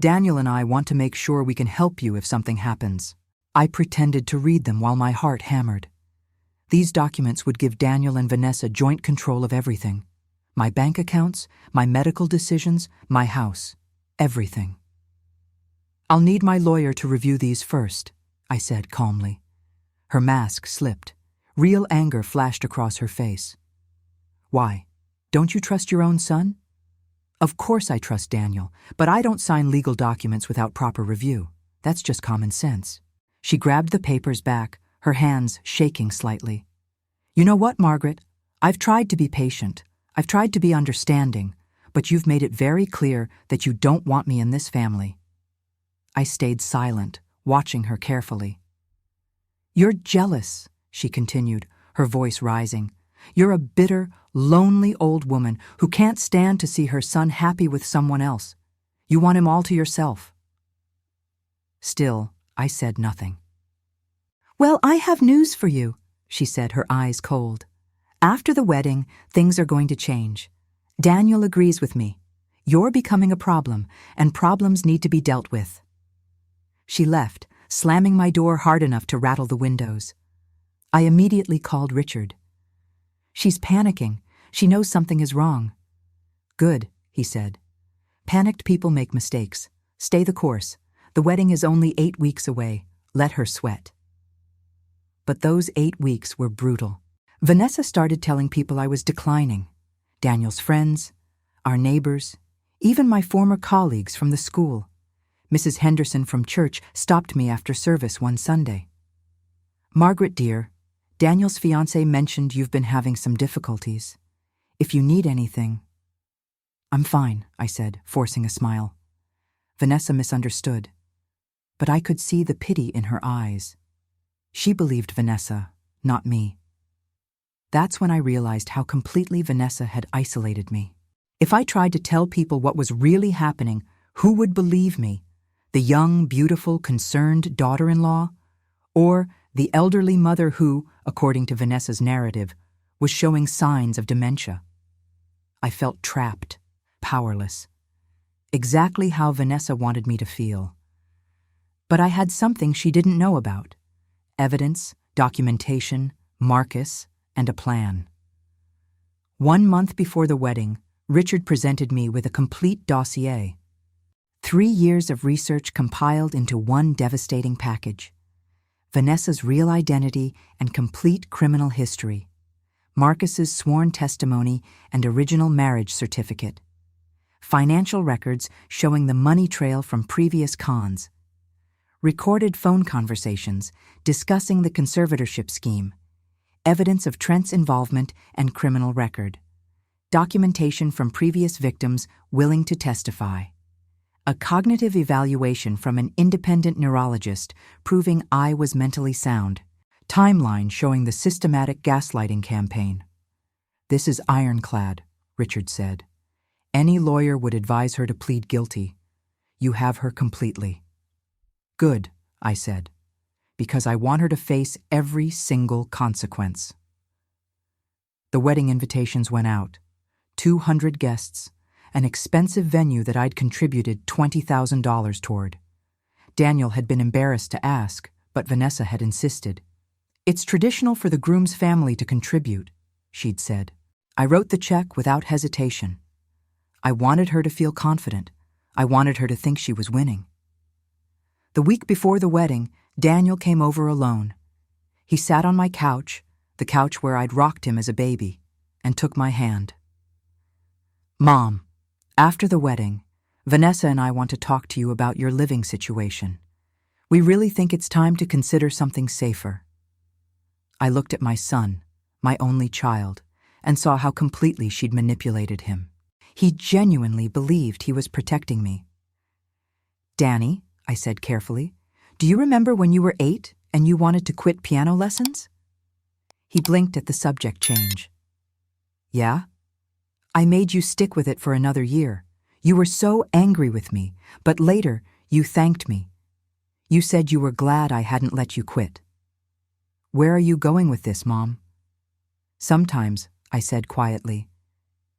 Daniel and I want to make sure we can help you if something happens. I pretended to read them while my heart hammered. These documents would give Daniel and Vanessa joint control of everything. My bank accounts, my medical decisions, my house, everything. I'll need my lawyer to review these first, I said calmly. Her mask slipped. Real anger flashed across her face. Why? Don't you trust your own son? Of course I trust Daniel, but I don't sign legal documents without proper review. That's just common sense. She grabbed the papers back, her hands shaking slightly. You know what, Margaret? I've tried to be patient. I've tried to be understanding, but you've made it very clear that you don't want me in this family. I stayed silent, watching her carefully. You're jealous, she continued, her voice rising. You're a bitter, lonely old woman who can't stand to see her son happy with someone else. You want him all to yourself. Still, I said nothing. Well, I have news for you, she said, her eyes cold. After the wedding, things are going to change. Daniel agrees with me. You're becoming a problem, and problems need to be dealt with. She left, slamming my door hard enough to rattle the windows. I immediately called Richard. She's panicking. She knows something is wrong. Good, he said. Panicked people make mistakes. Stay the course. The wedding is only 8 weeks away. Let her sweat. But those 8 weeks were brutal. Vanessa started telling people I was declining. Daniel's friends, our neighbors, even my former colleagues from the school. Mrs. Henderson from church stopped me after service one Sunday. Margaret, dear, Daniel's fiancé mentioned you've been having some difficulties. If you need anything... I'm fine, I said, forcing a smile. Vanessa misunderstood, but I could see the pity in her eyes. She believed Vanessa, not me. That's when I realized how completely Vanessa had isolated me. If I tried to tell people what was really happening, who would believe me? The young, beautiful, concerned daughter-in-law? Or the elderly mother who, according to Vanessa's narrative, was showing signs of dementia? I felt trapped, powerless. Exactly how Vanessa wanted me to feel. But I had something she didn't know about. Evidence, documentation, Marcus, and a plan. 1 month before the wedding, Richard presented me with a complete dossier. 3 years of research compiled into one devastating package. Vanessa's real identity and complete criminal history. Marcus's sworn testimony and original marriage certificate. Financial records showing the money trail from previous cons. Recorded phone conversations discussing the conservatorship scheme. Evidence of Trent's involvement and criminal record. Documentation from previous victims willing to testify. A cognitive evaluation from an independent neurologist proving I was mentally sound. Timeline showing the systematic gaslighting campaign. This is ironclad, Richard said. Any lawyer would advise her to plead guilty. You have her completely. Good, I said, because I want her to face every single consequence. The wedding invitations went out. 200 guests. An expensive venue that I'd contributed $20,000 toward. Daniel had been embarrassed to ask, but Vanessa had insisted. It's traditional for the groom's family to contribute, she'd said. I wrote the check without hesitation. I wanted her to feel confident. I wanted her to think she was winning. The week before the wedding, Daniel came over alone. He sat on my couch, the couch where I'd rocked him as a baby, and took my hand. Mom, after the wedding, Vanessa and I want to talk to you about your living situation. We really think it's time to consider something safer. I looked at my son, my only child, and saw how completely she'd manipulated him. He genuinely believed he was protecting me. Danny, I said carefully, do you remember when you were 8 and you wanted to quit piano lessons? He blinked at the subject change. Yeah? I made you stick with it for another year. You were so angry with me, but later you thanked me. You said you were glad I hadn't let you quit. Where are you going with this, Mom? Sometimes, I said quietly,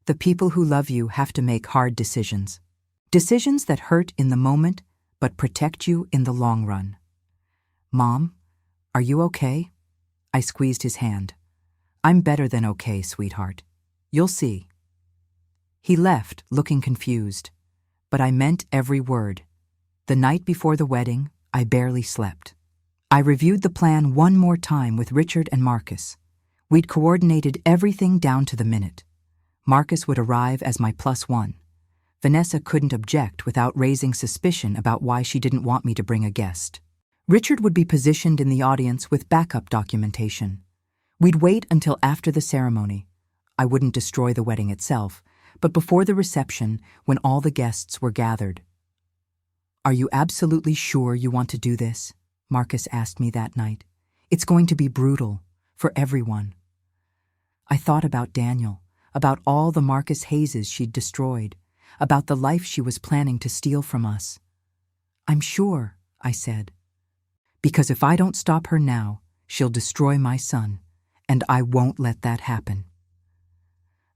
the people who love you have to make hard decisions. Decisions that hurt in the moment but protect you in the long run. Mom, are you okay? I squeezed his hand. I'm better than okay, sweetheart. You'll see. He left, looking confused. But I meant every word. The night before the wedding, I barely slept. I reviewed the plan one more time with Richard and Marcus. We'd coordinated everything down to the minute. Marcus would arrive as my +1. Vanessa couldn't object without raising suspicion about why she didn't want me to bring a guest. Richard would be positioned in the audience with backup documentation. We'd wait until after the ceremony. I wouldn't destroy the wedding itself, but before the reception, when all the guests were gathered. Are you absolutely sure you want to do this? Marcus asked me that night. It's going to be brutal, for everyone. I thought about Daniel, about all the Marcus Hayeses she'd destroyed, about the life she was planning to steal from us. I'm sure, I said. Because if I don't stop her now, she'll destroy my son, and I won't let that happen.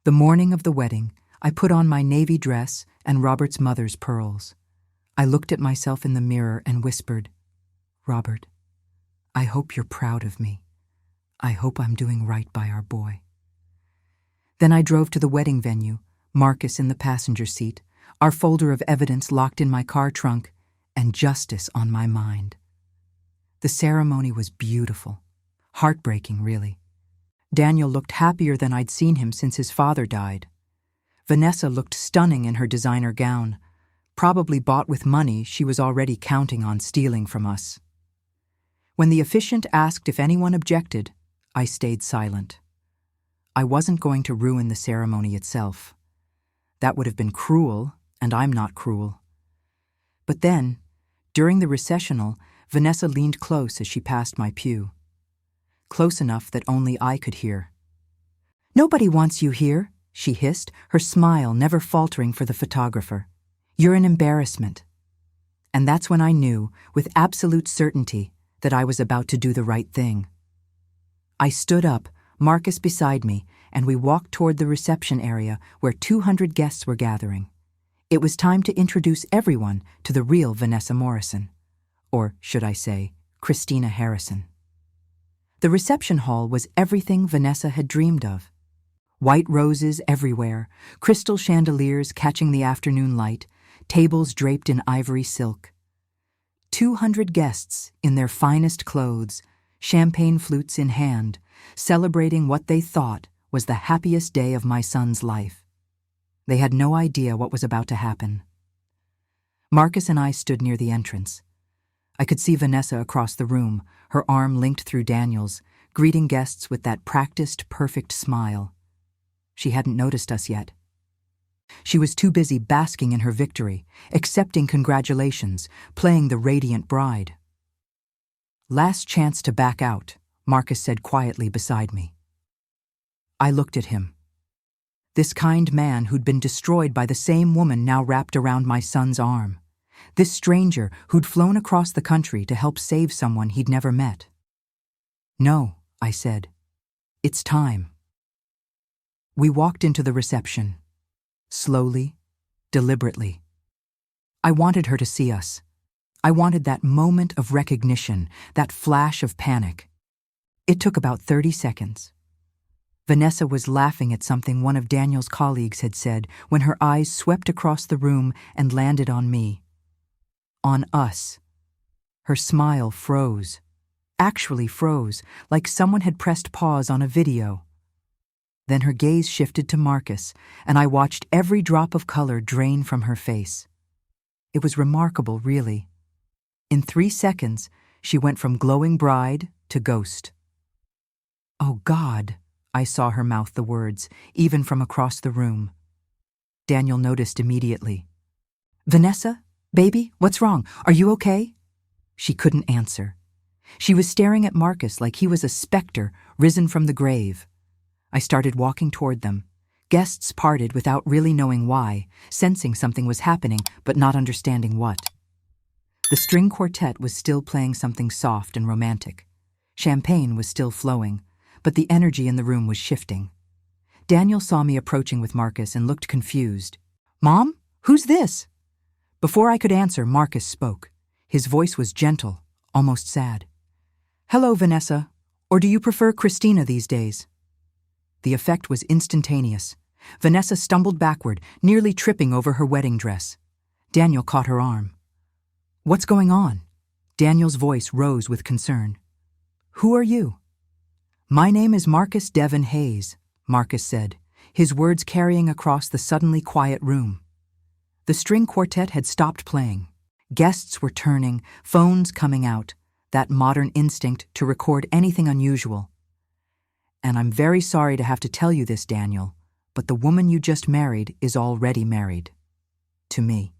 The morning of the wedding, I put on my navy dress and Robert's mother's pearls. I looked at myself in the mirror and whispered, Robert, I hope you're proud of me. I hope I'm doing right by our boy. Then I drove to the wedding venue, Marcus in the passenger seat, our folder of evidence locked in my car trunk, and justice on my mind. The ceremony was beautiful, heartbreaking, really. Daniel looked happier than I'd seen him since his father died. Vanessa looked stunning in her designer gown, probably bought with money she was already counting on stealing from us. When the officiant asked if anyone objected, I stayed silent. I wasn't going to ruin the ceremony itself. That would have been cruel, and I'm not cruel. But then, during the recessional, Vanessa leaned close as she passed my pew. Close enough that only I could hear. Nobody wants you here, she hissed, her smile never faltering for the photographer. You're an embarrassment. And that's when I knew, with absolute certainty, that I was about to do the right thing. I stood up, Marcus beside me, and we walked toward the reception area where 200 guests were gathering. It was time to introduce everyone to the real Vanessa Morrison. Or, should I say, Christina Harrison. The reception hall was everything Vanessa had dreamed of. White roses everywhere, crystal chandeliers catching the afternoon light, tables draped in ivory silk. 200 guests in their finest clothes, champagne flutes in hand, celebrating what they thought was the happiest day of my son's life. They had no idea what was about to happen. Marcus and I stood near the entrance. I could see Vanessa across the room, her arm linked through Daniel's, greeting guests with that practiced, perfect smile. She hadn't noticed us yet. She was too busy basking in her victory, accepting congratulations, playing the radiant bride. Last chance to back out, Marcus said quietly beside me. I looked at him. This kind man who'd been destroyed by the same woman now wrapped around my son's arm. This stranger who'd flown across the country to help save someone he'd never met. No, I said. It's time. We walked into the reception. Slowly, deliberately. I wanted her to see us. I wanted that moment of recognition, that flash of panic. It took about 30 seconds. Vanessa was laughing at something one of Daniel's colleagues had said when her eyes swept across the room and landed on me. On us. Her smile froze. Actually froze, like someone had pressed pause on a video. Then her gaze shifted to Marcus, and I watched every drop of color drain from her face. It was remarkable, really. In 3 seconds, she went from glowing bride to ghost. Oh, God, I saw her mouth the words, even from across the room. Daniel noticed immediately. Vanessa? Baby, what's wrong? Are you okay? She couldn't answer. She was staring at Marcus like he was a specter risen from the grave. I started walking toward them. Guests parted without really knowing why, sensing something was happening but not understanding what. The string quartet was still playing something soft and romantic. Champagne was still flowing, but the energy in the room was shifting. Daniel saw me approaching with Marcus and looked confused. Mom? Who's this? Before I could answer, Marcus spoke. His voice was gentle, almost sad. "Hello, Vanessa. Or do you prefer Christina these days?" The effect was instantaneous. Vanessa stumbled backward, nearly tripping over her wedding dress. Daniel caught her arm. "What's going on?" Daniel's voice rose with concern. "Who are you?" "My name is Marcus Devon Hayes," Marcus said, his words carrying across the suddenly quiet room. The string quartet had stopped playing. Guests were turning, phones coming out, that modern instinct to record anything unusual. "And I'm very sorry to have to tell you this, Daniel, but the woman you just married is already married. To me."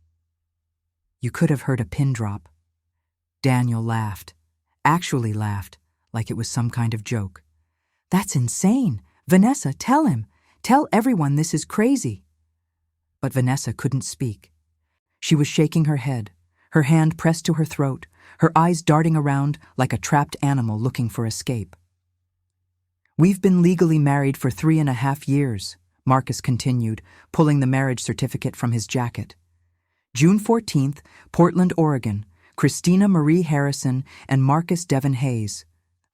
You could have heard a pin drop. Daniel laughed, actually laughed, like it was some kind of joke. "That's insane. Vanessa, tell him. Tell everyone this is crazy." But Vanessa couldn't speak. She was shaking her head, her hand pressed to her throat, her eyes darting around like a trapped animal looking for escape. "We've been legally married for 3.5 years, Marcus continued, pulling the marriage certificate from his jacket. June 14th, Portland, Oregon, Christina Marie Harrison and Marcus Devon Hayes.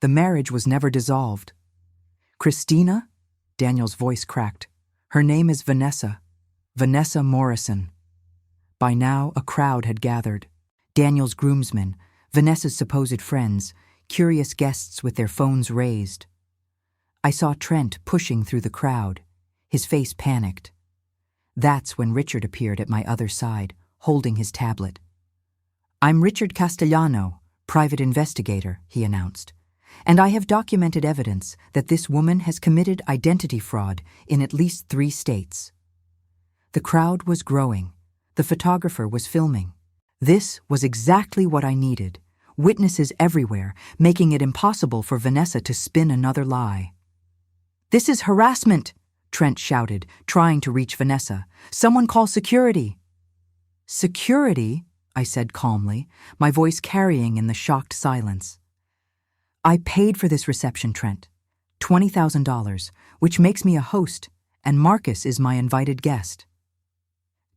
The marriage was never dissolved." "Christina?" Daniel's voice cracked. "Her name is Vanessa. Vanessa Morrison." By now, a crowd had gathered. Daniel's groomsmen, Vanessa's supposed friends, curious guests with their phones raised. I saw Trent pushing through the crowd, his face panicked. That's when Richard appeared at my other side, holding his tablet. "I'm Richard Castellano, private investigator," he announced, "and I have documented evidence that this woman has committed identity fraud in at least 3 states. The crowd was growing. The photographer was filming. This was exactly what I needed. Witnesses everywhere, making it impossible for Vanessa to spin another lie. "This is harassment," Trent shouted, trying to reach Vanessa. "Someone call security." "Security?" I said calmly, my voice carrying in the shocked silence. "I paid for this reception, Trent. $20,000, which makes me a host, and Marcus is my invited guest."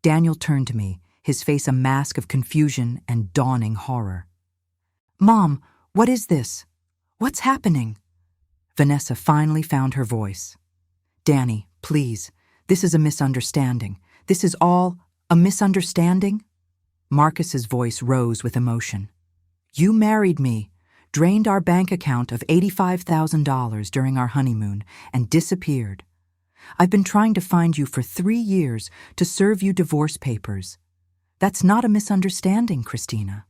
Daniel turned to me, his face a mask of confusion and dawning horror. "Mom, what is this? What's happening?" Vanessa finally found her voice. "Danny, please, this is a misunderstanding. This is all a misunderstanding?" Marcus's voice rose with emotion. "You married me, drained our bank account of $85,000 during our honeymoon, and disappeared. I've been trying to find you for 3 years to serve you divorce papers. That's not a misunderstanding, Christina."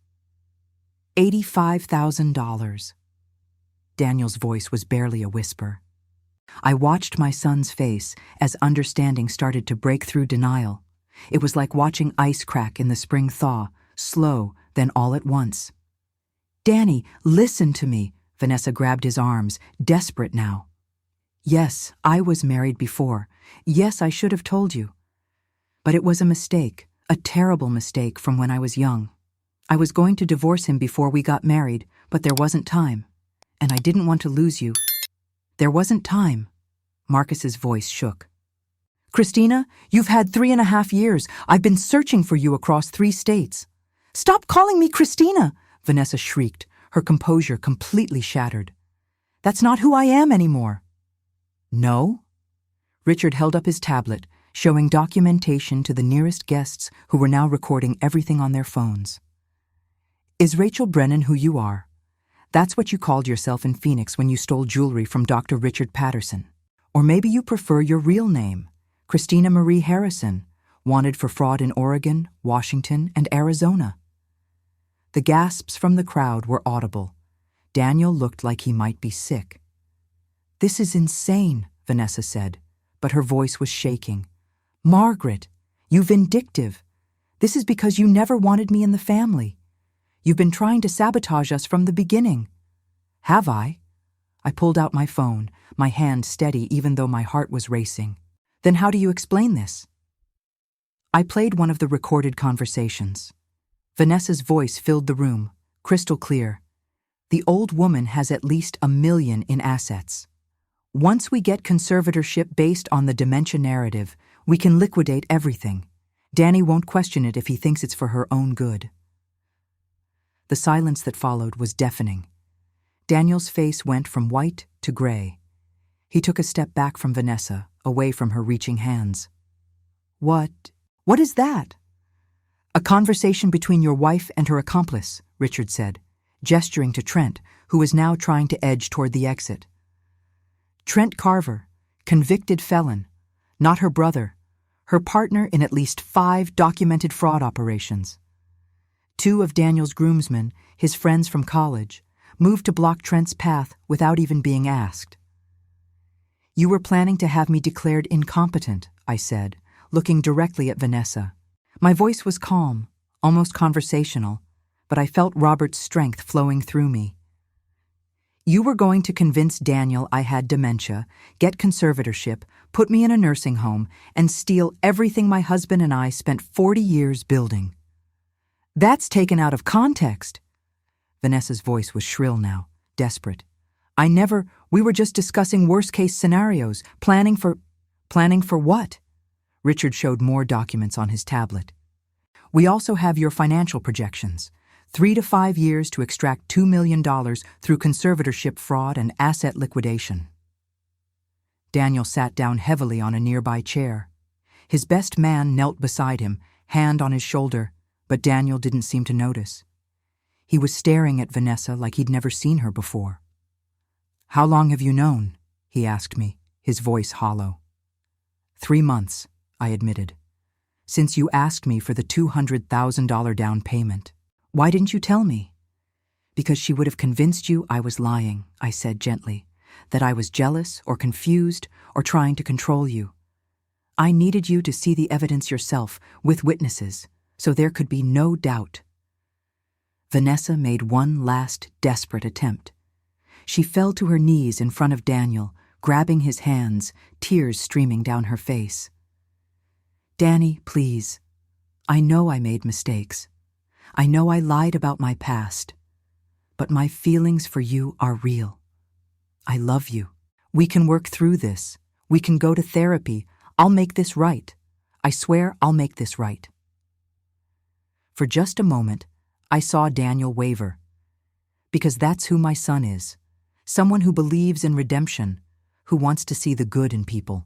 $85,000. Daniel's voice was barely a whisper. I watched my son's face as understanding started to break through denial. It was like watching ice crack in the spring thaw, slow, then all at once. "Danny, listen to me." Vanessa grabbed his arms, desperate now. "Yes, I was married before. Yes, I should have told you. But it was a mistake, a terrible mistake from when I was young. I was going to divorce him before we got married, but there wasn't time. And I didn't want to lose you. There wasn't time." Marcus's voice shook. "Christina, you've had 3.5 years. I've been searching for you across 3 states. "Stop calling me Christina!" Vanessa shrieked, her composure completely shattered. "That's not who I am anymore." "No?" Richard held up his tablet, showing documentation to the nearest guests who were now recording everything on their phones. "Is Rachel Brennan who you are? That's what you called yourself in Phoenix when you stole jewelry from Dr. Richard Patterson. Or maybe you prefer your real name, Christina Marie Harrison, wanted for fraud in Oregon, Washington, and Arizona." The gasps from the crowd were audible. Daniel looked like he might be sick. "This is insane," Vanessa said, but her voice was shaking. "Margaret, you vindictive. This is because you never wanted me in the family. You've been trying to sabotage us from the beginning." "Have I?" I pulled out my phone, my hand steady even though my heart was racing. "Then how do you explain this?" I played one of the recorded conversations. Vanessa's voice filled the room, crystal clear. "The old woman has at least $1 million in assets. Once we get conservatorship based on the dementia narrative, we can liquidate everything. Danny won't question it if he thinks it's for her own good. The silence that followed was deafening. Daniel's face went from white to gray. He took a step back from Vanessa, away from her reaching hands. What is that? A conversation between your wife and her accomplice, Richard said, gesturing to Trent, who was now trying to edge toward the exit. Trent Carver, convicted felon, not her brother, her partner in at least 5 documented fraud operations. 2 of Daniel's groomsmen, his friends from college, moved to block Trent's path without even being asked. You were planning to have me declared incompetent, I said, looking directly at Vanessa. My voice was calm, almost conversational, but I felt Robert's strength flowing through me. You were going to convince Daniel I had dementia, get conservatorship, put me in a nursing home, and steal everything my husband and I spent 40 years building. That's taken out of context. Vanessa's voice was shrill now, desperate. We were just discussing worst-case scenarios, planning for what? Richard showed more documents on his tablet. We also have your financial projections. 3 to 5 years to extract $2 million through conservatorship fraud and asset liquidation. Daniel sat down heavily on a nearby chair. His best man knelt beside him, hand on his shoulder, but Daniel didn't seem to notice. He was staring at Vanessa like he'd never seen her before. How long have you known? He asked me, his voice hollow. 3 months, I admitted. Since you asked me for the $200,000 down payment. Why didn't you tell me? Because she would have convinced you I was lying, I said gently, that I was jealous or confused or trying to control you. I needed you to see the evidence yourself, with witnesses, so there could be no doubt. Vanessa made one last desperate attempt. She fell to her knees in front of Daniel, grabbing his hands, tears streaming down her face. Danny, please. I know I made mistakes. I know I lied about my past. But my feelings for you are real. I love you. We can work through this. We can go to therapy. I'll make this right. I swear I'll make this right. For just a moment, I saw Daniel waver. Because that's who my son is. Someone who believes in redemption, who wants to see the good in people.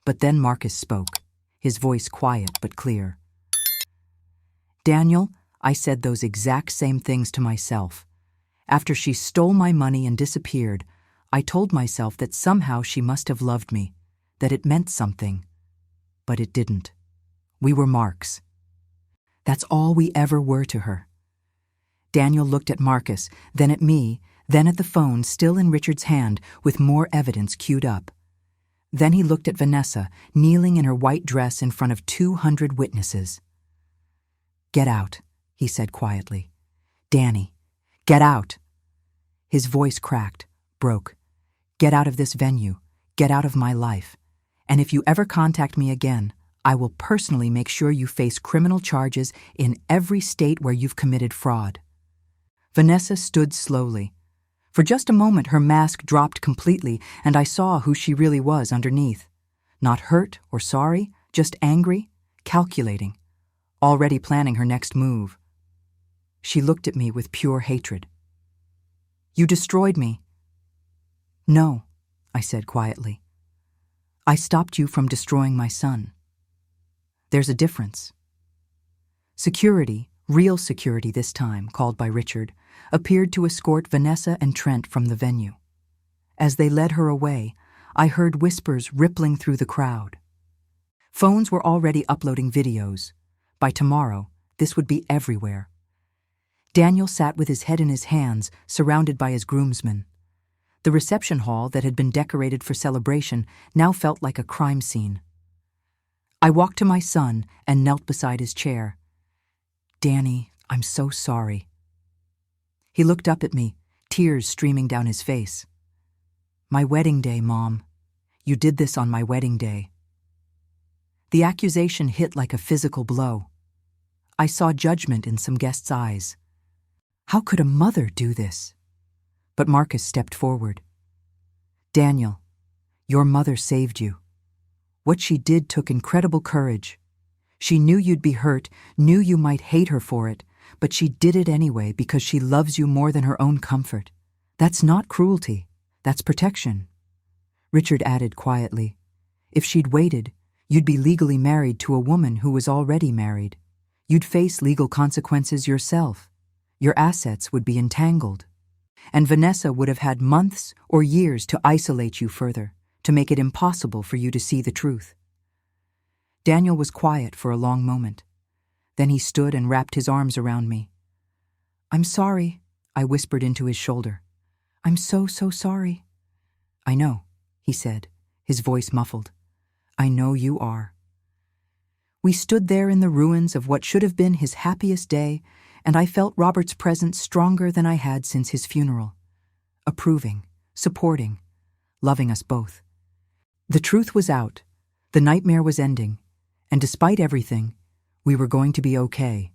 But then Marcus spoke, his voice quiet but clear. Daniel, I said those exact same things to myself. After she stole my money and disappeared, I told myself that somehow she must have loved me, that it meant something. But it didn't. We were marks. That's all we ever were to her. Daniel looked at Marcus, then at me, then at the phone still in Richard's hand with more evidence queued up. Then he looked at Vanessa, kneeling in her white dress in front of 200 witnesses. Get out, he said quietly. Danny, get out. His voice cracked, broke. Get out of this venue. Get out of my life. And if you ever contact me again, I will personally make sure you face criminal charges in every state where you've committed fraud. Vanessa stood slowly. For just a moment her mask dropped completely and I saw who she really was underneath. Not hurt or sorry, just angry, calculating, already planning her next move. She looked at me with pure hatred. You destroyed me. No, I said quietly. I stopped you from destroying my son. There's a difference. Security, real security this time, called by Richard, appeared to escort Vanessa and Trent from the venue. As they led her away, I heard whispers rippling through the crowd. Phones were already uploading videos. By tomorrow, this would be everywhere. Daniel sat with his head in his hands, surrounded by his groomsmen. The reception hall that had been decorated for celebration now felt like a crime scene. I walked to my son and knelt beside his chair. Danny, I'm so sorry. He looked up at me, tears streaming down his face. My wedding day, Mom. You did this on my wedding day. The accusation hit like a physical blow. I saw judgment in some guests' eyes. How could a mother do this? But Marcus stepped forward. Daniel, your mother saved you. What she did took incredible courage. She knew you'd be hurt, knew you might hate her for it, but she did it anyway because she loves you more than her own comfort. That's not cruelty. That's protection. Richard added quietly, if she'd waited, you'd be legally married to a woman who was already married. You'd face legal consequences yourself. Your assets would be entangled. And Vanessa would have had months or years to isolate you further, to make it impossible for you to see the truth. Daniel was quiet for a long moment. Then he stood and wrapped his arms around me. I'm sorry, I whispered into his shoulder. I'm so sorry. I know, he said, his voice muffled. I know you are. We stood there in the ruins of what should have been his happiest day, and I felt Robert's presence stronger than I had since his funeral. Approving, supporting, loving us both. The truth was out, the nightmare was ending, and despite everything, we were going to be okay.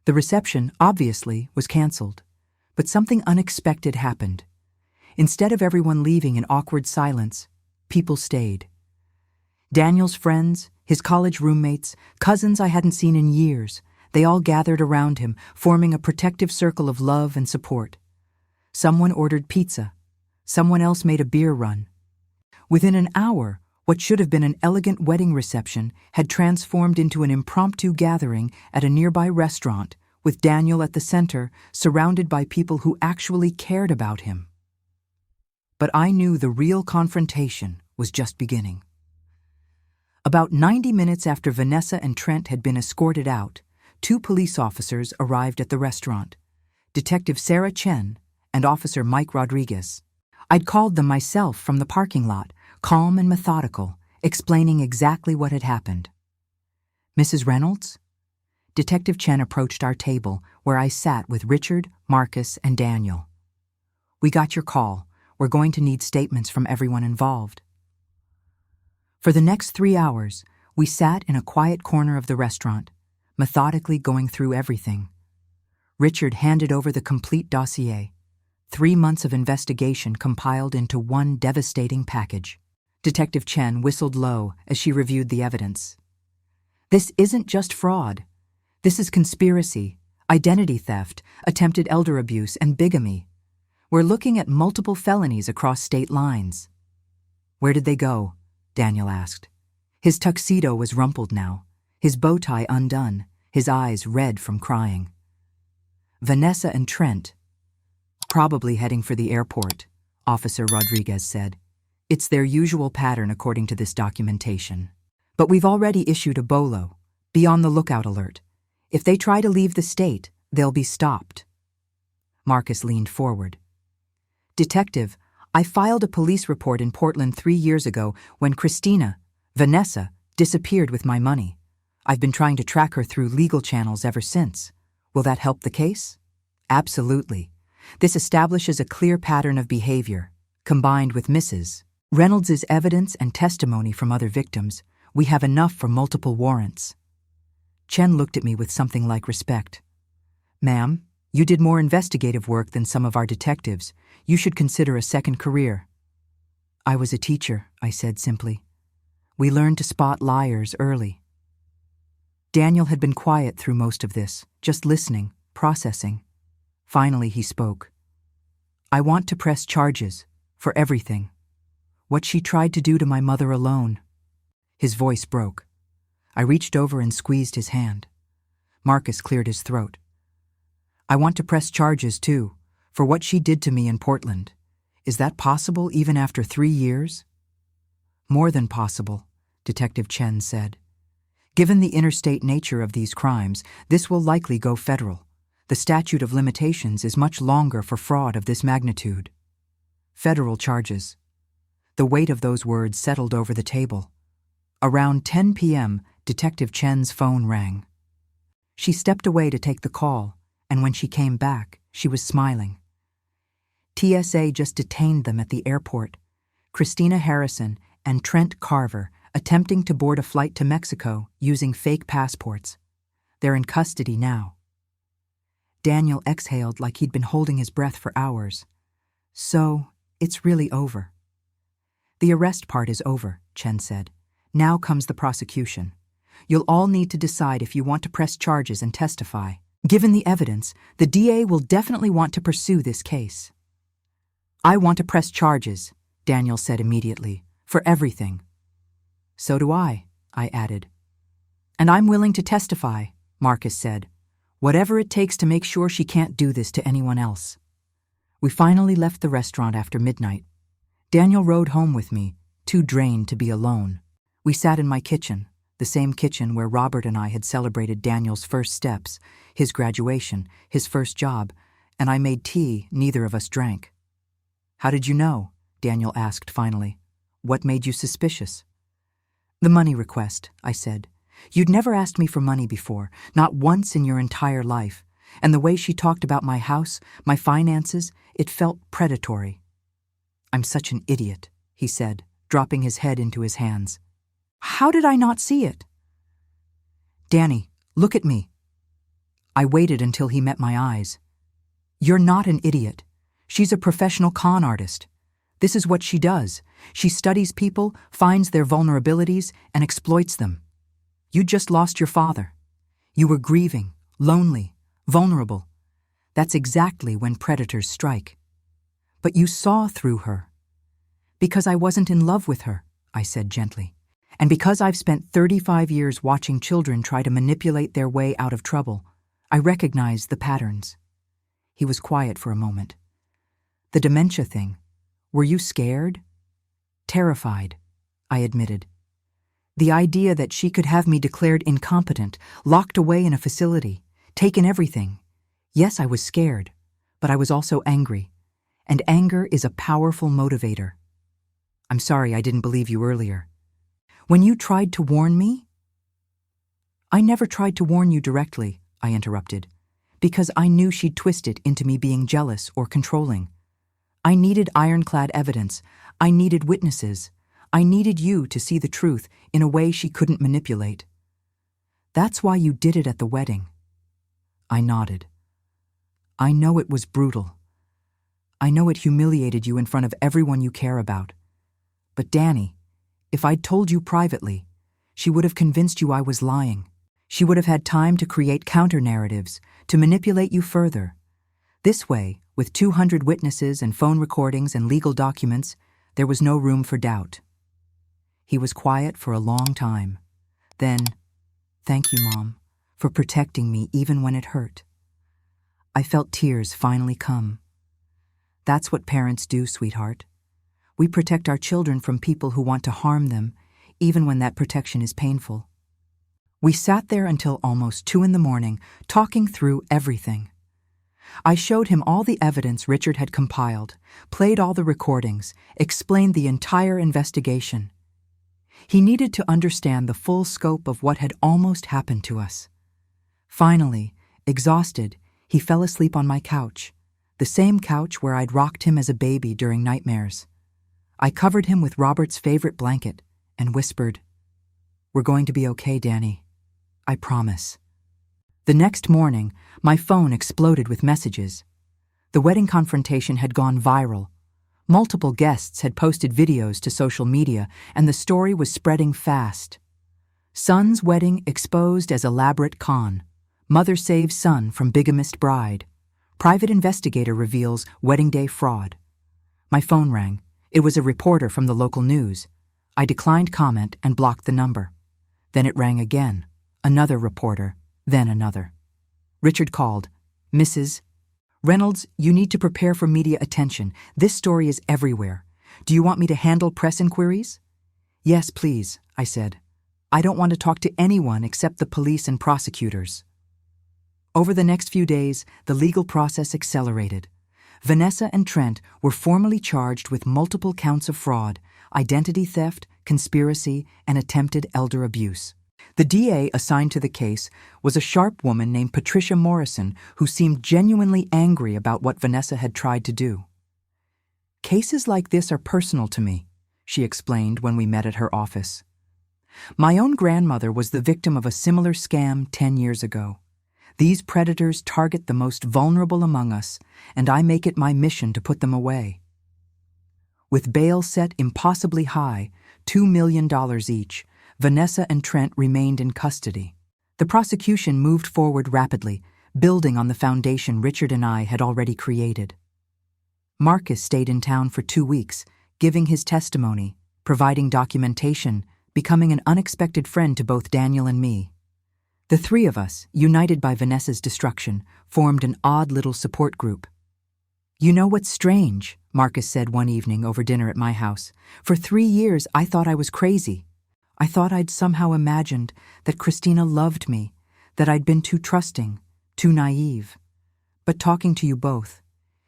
The reception, obviously, was canceled, but something unexpected happened. Instead of everyone leaving in awkward silence, people stayed. Daniel's friends, his college roommates, cousins I hadn't seen in years, they all gathered around him, forming a protective circle of love and support. Someone ordered pizza. Someone else made a beer run. Within an hour, what should have been an elegant wedding reception had transformed into an impromptu gathering at a nearby restaurant, with Daniel at the center, surrounded by people who actually cared about him. But I knew the real confrontation was just beginning. About 90 minutes after Vanessa and Trent had been escorted out, 2 police officers arrived at the restaurant, Detective Sarah Chen and Officer Mike Rodriguez. I'd called them myself from the parking lot, calm and methodical, explaining exactly what had happened. Mrs. Reynolds? Detective Chen approached our table, where I sat with Richard, Marcus, and Daniel. We got your call. We're going to need statements from everyone involved. For the next 3 hours, we sat in a quiet corner of the restaurant, methodically going through everything. Richard handed over the complete dossier, 3 months of investigation compiled into one devastating package. Detective Chen whistled low as she reviewed the evidence. This isn't just fraud. This is conspiracy, identity theft, attempted elder abuse, and bigamy. We're looking at multiple felonies across state lines. Where did they go? Daniel asked. His tuxedo was rumpled now, his bow tie undone, his eyes red from crying. Vanessa and Trent. Probably heading for the airport, Officer Rodriguez said. It's their usual pattern according to this documentation. But we've already issued a BOLO, be on the lookout alert. If they try to leave the state, they'll be stopped. Marcus leaned forward. Detective, I filed a police report in Portland 3 years ago when Vanessa, disappeared with my money. I've been trying to track her through legal channels ever since. Will that help the case? Absolutely. This establishes a clear pattern of behavior. Combined with Mrs. Reynolds' evidence and testimony from other victims, we have enough for multiple warrants. Chen looked at me with something like respect. Ma'am, you did more investigative work than some of our detectives. You should consider a second career. I was a teacher, I said simply. We learned to spot liars early. Daniel had been quiet through most of this, just listening, processing. Finally, he spoke. I want to press charges, for everything. What she tried to do to my mother alone. His voice broke. I reached over and squeezed his hand. Marcus cleared his throat. I want to press charges, too, for what she did to me in Portland. Is that possible even after 3 years? More than possible, Detective Chen said. Given the interstate nature of these crimes, this will likely go federal. The statute of limitations is much longer for fraud of this magnitude. Federal charges. The weight of those words settled over the table. Around 10 p.m., Detective Chen's phone rang. She stepped away to take the call, and when she came back, she was smiling. TSA just detained them at the airport. Christina Harrison and Trent Carver attempting to board a flight to Mexico using fake passports. They're in custody now. Daniel exhaled like he'd been holding his breath for hours. So, it's really over. The arrest part is over, Chen said. Now comes the prosecution. You'll all need to decide if you want to press charges and testify. Given the evidence, the DA will definitely want to pursue this case. I want to press charges, Daniel said immediately, for everything. So do I added. And I'm willing to testify, Marcus said. Whatever it takes to make sure she can't do this to anyone else. We finally left the restaurant after midnight. Daniel rode home with me, too drained to be alone. We sat in my kitchen, the same kitchen where Robert and I had celebrated Daniel's first steps, his graduation, his first job, and I made tea neither of us drank. How did you know? Daniel asked finally. What made you suspicious? The money request, I said. You'd never asked me for money before, not once in your entire life, and the way she talked about my house, my finances, it felt predatory. I'm such an idiot, he said, dropping his head into his hands. How did I not see it? Danny, look at me. I waited until he met my eyes. You're not an idiot. She's a professional con artist. This is what she does. She studies people, finds their vulnerabilities, and exploits them. You just lost your father. You were grieving, lonely, vulnerable. That's exactly when predators strike. But you saw through her. Because I wasn't in love with her, I said gently. And because I've spent 35 years watching children try to manipulate their way out of trouble, I recognize the patterns. He was quiet for a moment. The dementia thing. Were you scared? Terrified, I admitted. The idea that she could have me declared incompetent, locked away in a facility, taken everything. Yes, I was scared, but I was also angry. And anger is a powerful motivator. I'm sorry I didn't believe you earlier. When you tried to warn me? I never tried to warn you directly, I interrupted, because I knew she'd twist it into me being jealous or controlling. I needed ironclad evidence. I needed witnesses. I needed you to see the truth in a way she couldn't manipulate. That's why you did it at the wedding. I nodded. I know it was brutal. I know it humiliated you in front of everyone you care about. But Danny, if I'd told you privately, she would have convinced you I was lying. She would have had time to create counter-narratives, to manipulate you further. This way, with 200 witnesses and phone recordings and legal documents, there was no room for doubt. He was quiet for a long time. Then, thank you, Mom, for protecting me even when it hurt. I felt tears finally come. That's what parents do, sweetheart. We protect our children from people who want to harm them, even when that protection is painful. We sat there until almost 2 a.m, talking through everything. I showed him all the evidence Richard had compiled, played all the recordings, explained the entire investigation. He needed to understand the full scope of what had almost happened to us. Finally, exhausted, he fell asleep on my couch, the same couch where I'd rocked him as a baby during nightmares. I covered him with Robert's favorite blanket and whispered, "We're going to be okay, Danny. I promise." The next morning, my phone exploded with messages. The wedding confrontation had gone viral. Multiple guests had posted videos to social media, and the story was spreading fast. Son's wedding exposed as elaborate con. Mother saves son from bigamist bride. Private investigator reveals wedding day fraud. My phone rang. It was a reporter from the local news. I declined comment and blocked the number. Then it rang again. Another reporter, then another. Richard called. "Mrs. Reynolds, you need to prepare for media attention. This story is everywhere. Do you want me to handle press inquiries?" "Yes, please," I said. "I don't want to talk to anyone except the police and prosecutors." Over the next few days, the legal process accelerated. Vanessa and Trent were formally charged with multiple counts of fraud, identity theft, conspiracy, and attempted elder abuse. The DA assigned to the case was a sharp woman named Patricia Morrison, who seemed genuinely angry about what Vanessa had tried to do. "Cases like this are personal to me," she explained when we met at her office. "My own grandmother was the victim of a similar scam 10 years ago. These predators target the most vulnerable among us, and I make it my mission to put them away." With bail set impossibly high, $2 million each, Vanessa and Trent remained in custody. The prosecution moved forward rapidly, building on the foundation Richard and I had already created. Marcus stayed in town for 2 weeks, giving his testimony, providing documentation, becoming an unexpected friend to both Daniel and me. The three of us, united by Vanessa's destruction, formed an odd little support group. "You know what's strange?" Marcus said one evening over dinner at my house. "For 3 years I thought I was crazy. I thought I'd somehow imagined that Christina loved me, that I'd been too trusting, too naive. But talking to you both,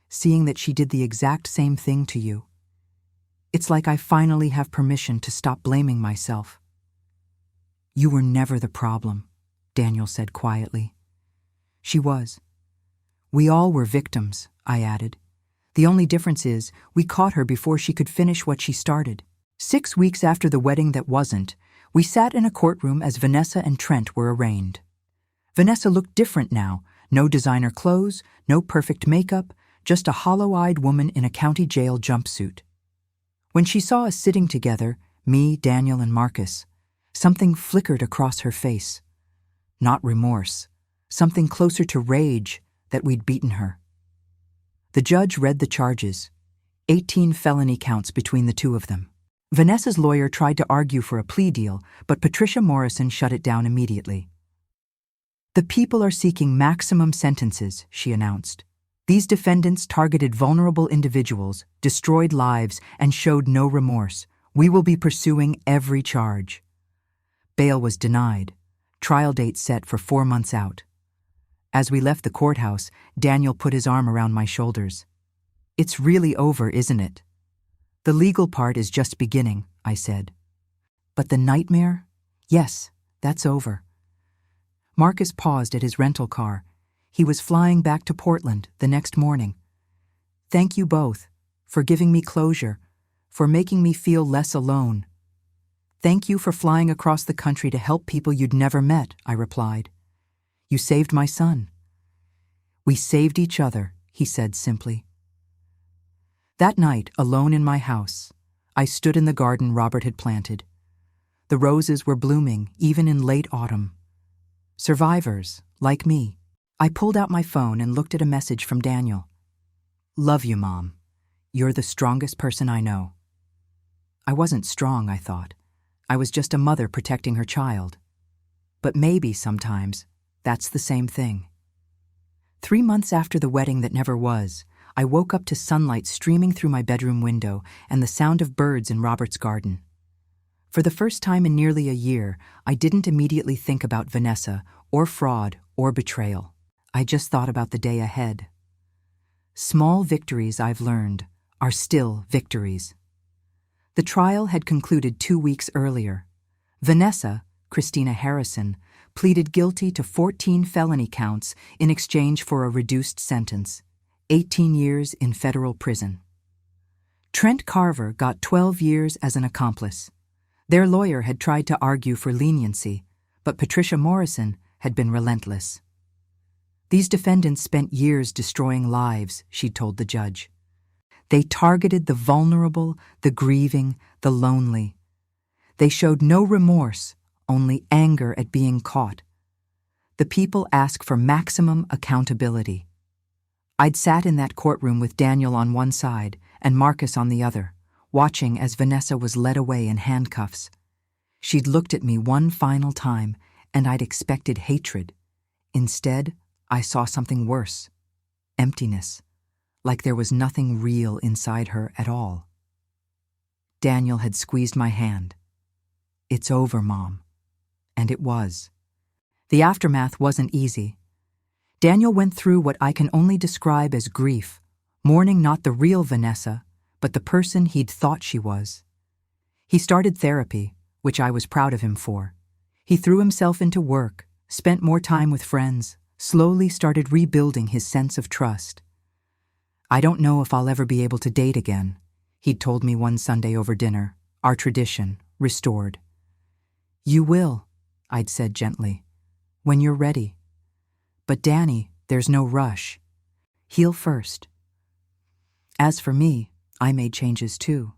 seeing that she did the exact same thing to you, it's like I finally have permission to stop blaming myself." "You were never the problem," Daniel said quietly. "She was. We all were victims," I added. "The only difference is we caught her before she could finish what she started." 6 weeks after the wedding that wasn't, we sat in a courtroom as Vanessa and Trent were arraigned. Vanessa looked different now. No designer clothes, no perfect makeup, just a hollow-eyed woman in a county jail jumpsuit. When she saw us sitting together, me, Daniel, and Marcus, something flickered across her face. Not remorse, something closer to rage that we'd beaten her. The judge read the charges, 18 felony counts between the two of them. Vanessa's lawyer tried to argue for a plea deal, but Patricia Morrison shut it down immediately. "The people are seeking maximum sentences," she announced. "These defendants targeted vulnerable individuals, destroyed lives, and showed no remorse. We will be pursuing every charge." Bail was denied. Trial date set for 4 months out. As we left the courthouse, Daniel put his arm around my shoulders. "It's really over, isn't it?" "The legal part is just beginning," I said. "But the nightmare? Yes, that's over." Marcus paused at his rental car. He was flying back to Portland the next morning. "Thank you both for giving me closure, for making me feel less alone." "Thank you for flying across the country to help people you'd never met," I replied. "You saved my son." "We saved each other," he said simply. That night, alone in my house, I stood in the garden Robert had planted. The roses were blooming, even in late autumn. Survivors, like me. I pulled out my phone and looked at a message from Daniel. "Love you, Mom. You're the strongest person I know." I wasn't strong, I thought. I was just a mother protecting her child. But maybe, sometimes, that's the same thing. 3 months after the wedding that never was, I woke up to sunlight streaming through my bedroom window and the sound of birds in Robert's garden. For the first time in nearly a year, I didn't immediately think about Vanessa, or fraud, or betrayal. I just thought about the day ahead. Small victories, I've learned, are still victories. The trial had concluded 2 weeks earlier. Vanessa, Christina Harrison, pleaded guilty to 14 felony counts in exchange for a reduced sentence, 18 years in federal prison. Trent Carver got 12 years as an accomplice. Their lawyer had tried to argue for leniency, but Patricia Morrison had been relentless. "These defendants spent years destroying lives," she told the judge. "They targeted the vulnerable, the grieving, the lonely. They showed no remorse, only anger at being caught. The people ask for maximum accountability." I'd sat in that courtroom with Daniel on one side and Marcus on the other, watching as Vanessa was led away in handcuffs. She'd looked at me one final time, and I'd expected hatred. Instead, I saw something worse. Emptiness. Like there was nothing real inside her at all. Daniel had squeezed my hand. "It's over, Mom." And it was. The aftermath wasn't easy. Daniel went through what I can only describe as grief, mourning not the real Vanessa, but the person he'd thought she was. He started therapy, which I was proud of him for. He threw himself into work, spent more time with friends, slowly started rebuilding his sense of trust. "I don't know if I'll ever be able to date again," he'd told me one Sunday over dinner, our tradition restored. "You will," I'd said gently, "when you're ready. But Danny, there's no rush. Heal first." As for me, I made changes too.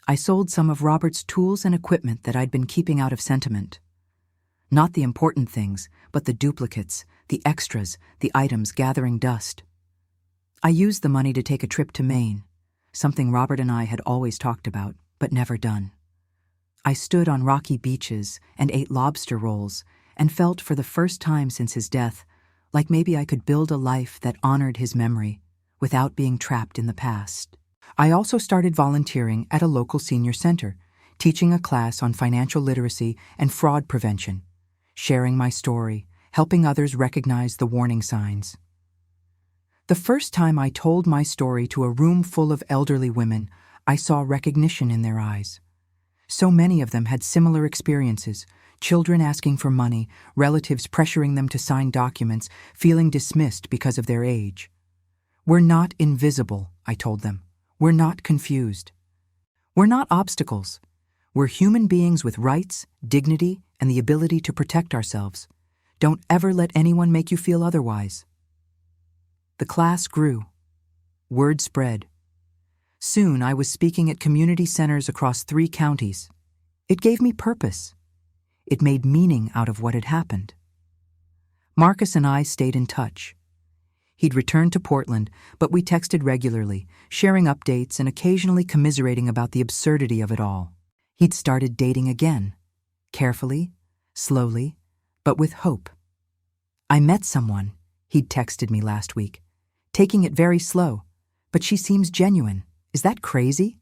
I sold some of Robert's tools and equipment that I'd been keeping out of sentiment. Not the important things, but the duplicates, the extras, the items gathering dust. I used the money to take a trip to Maine, something Robert and I had always talked about, but never done. I stood on rocky beaches and ate lobster rolls and felt for the first time since his death like maybe I could build a life that honored his memory without being trapped in the past. I also started volunteering at a local senior center, teaching a class on financial literacy and fraud prevention, sharing my story, helping others recognize the warning signs. The first time I told my story to a room full of elderly women, I saw recognition in their eyes. So many of them had similar experiences, children asking for money, relatives pressuring them to sign documents, feeling dismissed because of their age. We're not invisible, I told them. We're not confused. We're not obstacles. We're human beings with rights, dignity, and the ability to protect ourselves. Don't ever let anyone make you feel otherwise. The class grew. Word spread. Soon I was speaking at community centers across 3 counties. It gave me purpose. It made meaning out of what had happened. Marcus and I stayed in touch. He'd returned to Portland, but we texted regularly, sharing updates and occasionally commiserating about the absurdity of it all. He'd started dating again, carefully, slowly, but with hope. I met someone, he'd texted me last week, taking it very slow, but she seems genuine. Is that crazy?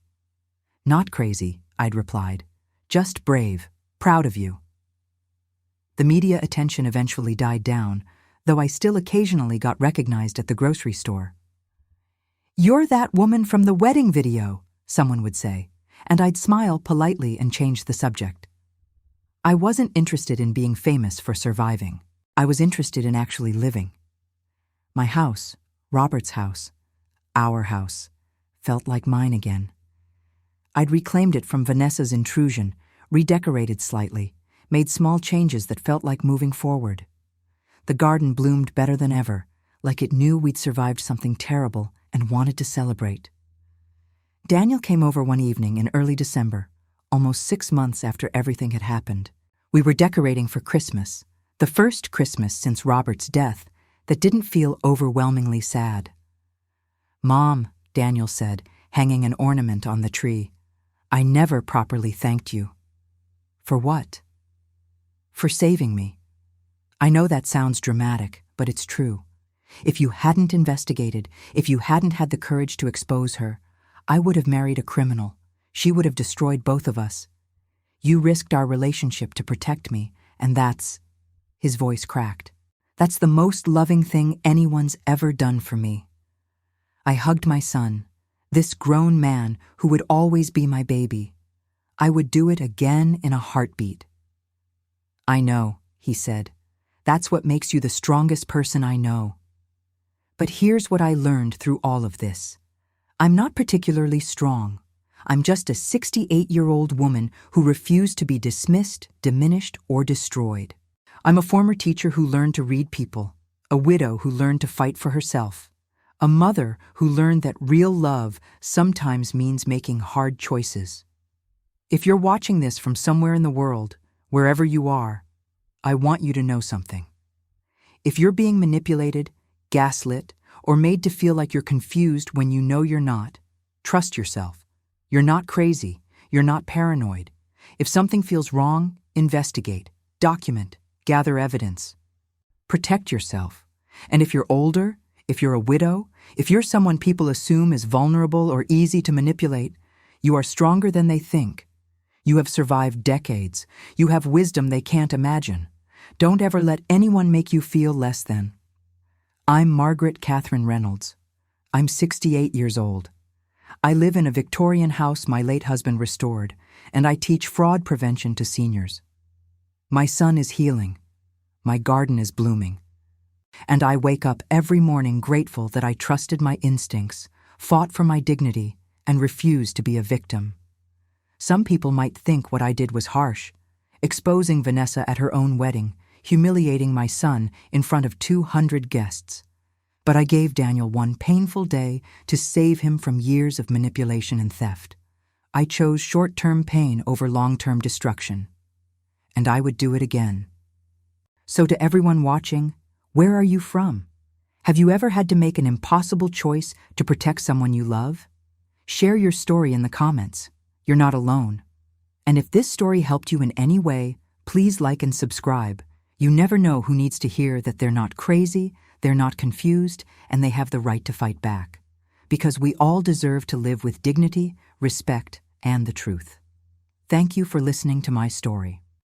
Not crazy, I'd replied. Just brave, proud of you. The media attention eventually died down, though I still occasionally got recognized at the grocery store. "You're that woman from the wedding video," someone would say, and I'd smile politely and change the subject. I wasn't interested in being famous for surviving. I was interested in actually living. My house, Robert's house, our house, felt like mine again. I'd reclaimed it from Vanessa's intrusion, redecorated slightly, made small changes that felt like moving forward. The garden bloomed better than ever, like it knew we'd survived something terrible and wanted to celebrate. Daniel came over one evening in early December, almost 6 months after everything had happened. We were decorating for Christmas, the first Christmas since Robert's death that didn't feel overwhelmingly sad. "Mom," Daniel said, hanging an ornament on the tree, "I never properly thanked you." "For what?" "For saving me. I know that sounds dramatic, but it's true. If you hadn't investigated, if you hadn't had the courage to expose her, I would have married a criminal. She would have destroyed both of us. You risked our relationship to protect me, and that's—" his voice cracked. "That's the most loving thing anyone's ever done for me." I hugged my son, this grown man who would always be my baby. I would do it again in a heartbeat. "I know," he said. "That's what makes you the strongest person I know. But here's what I learned through all of this. I'm not particularly strong. I'm just a 68-year-old woman who refused to be dismissed, diminished, or destroyed. I'm a former teacher who learned to read people, a widow who learned to fight for herself, a mother who learned that real love sometimes means making hard choices. If you're watching this from somewhere in the world, wherever you are, I want you to know something. If you're being manipulated, gaslit, or made to feel like you're confused when you know you're not, trust yourself. You're not crazy. You're not paranoid. If something feels wrong, investigate, document, gather evidence. Protect yourself. And if you're older, if you're a widow, if you're someone people assume is vulnerable or easy to manipulate, you are stronger than they think. You have survived decades. You have wisdom they can't imagine. Don't ever let anyone make you feel less than. I'm Margaret Catherine Reynolds. I'm 68 years old. I live in a Victorian house my late husband restored, and I teach fraud prevention to seniors. My son is healing. My garden is blooming. And I wake up every morning grateful that I trusted my instincts, fought for my dignity, and refused to be a victim. Some people might think what I did was harsh, exposing Vanessa at her own wedding, humiliating my son in front of 200 guests. But I gave Daniel one painful day to save him from years of manipulation and theft. I chose short-term pain over long-term destruction. And I would do it again. So to everyone watching, where are you from? Have you ever had to make an impossible choice to protect someone you love? Share your story in the comments. You're not alone. And if this story helped you in any way, please like and subscribe. You never know who needs to hear that they're not crazy, they're not confused, and they have the right to fight back. Because we all deserve to live with dignity, respect, and the truth. Thank you for listening to my story.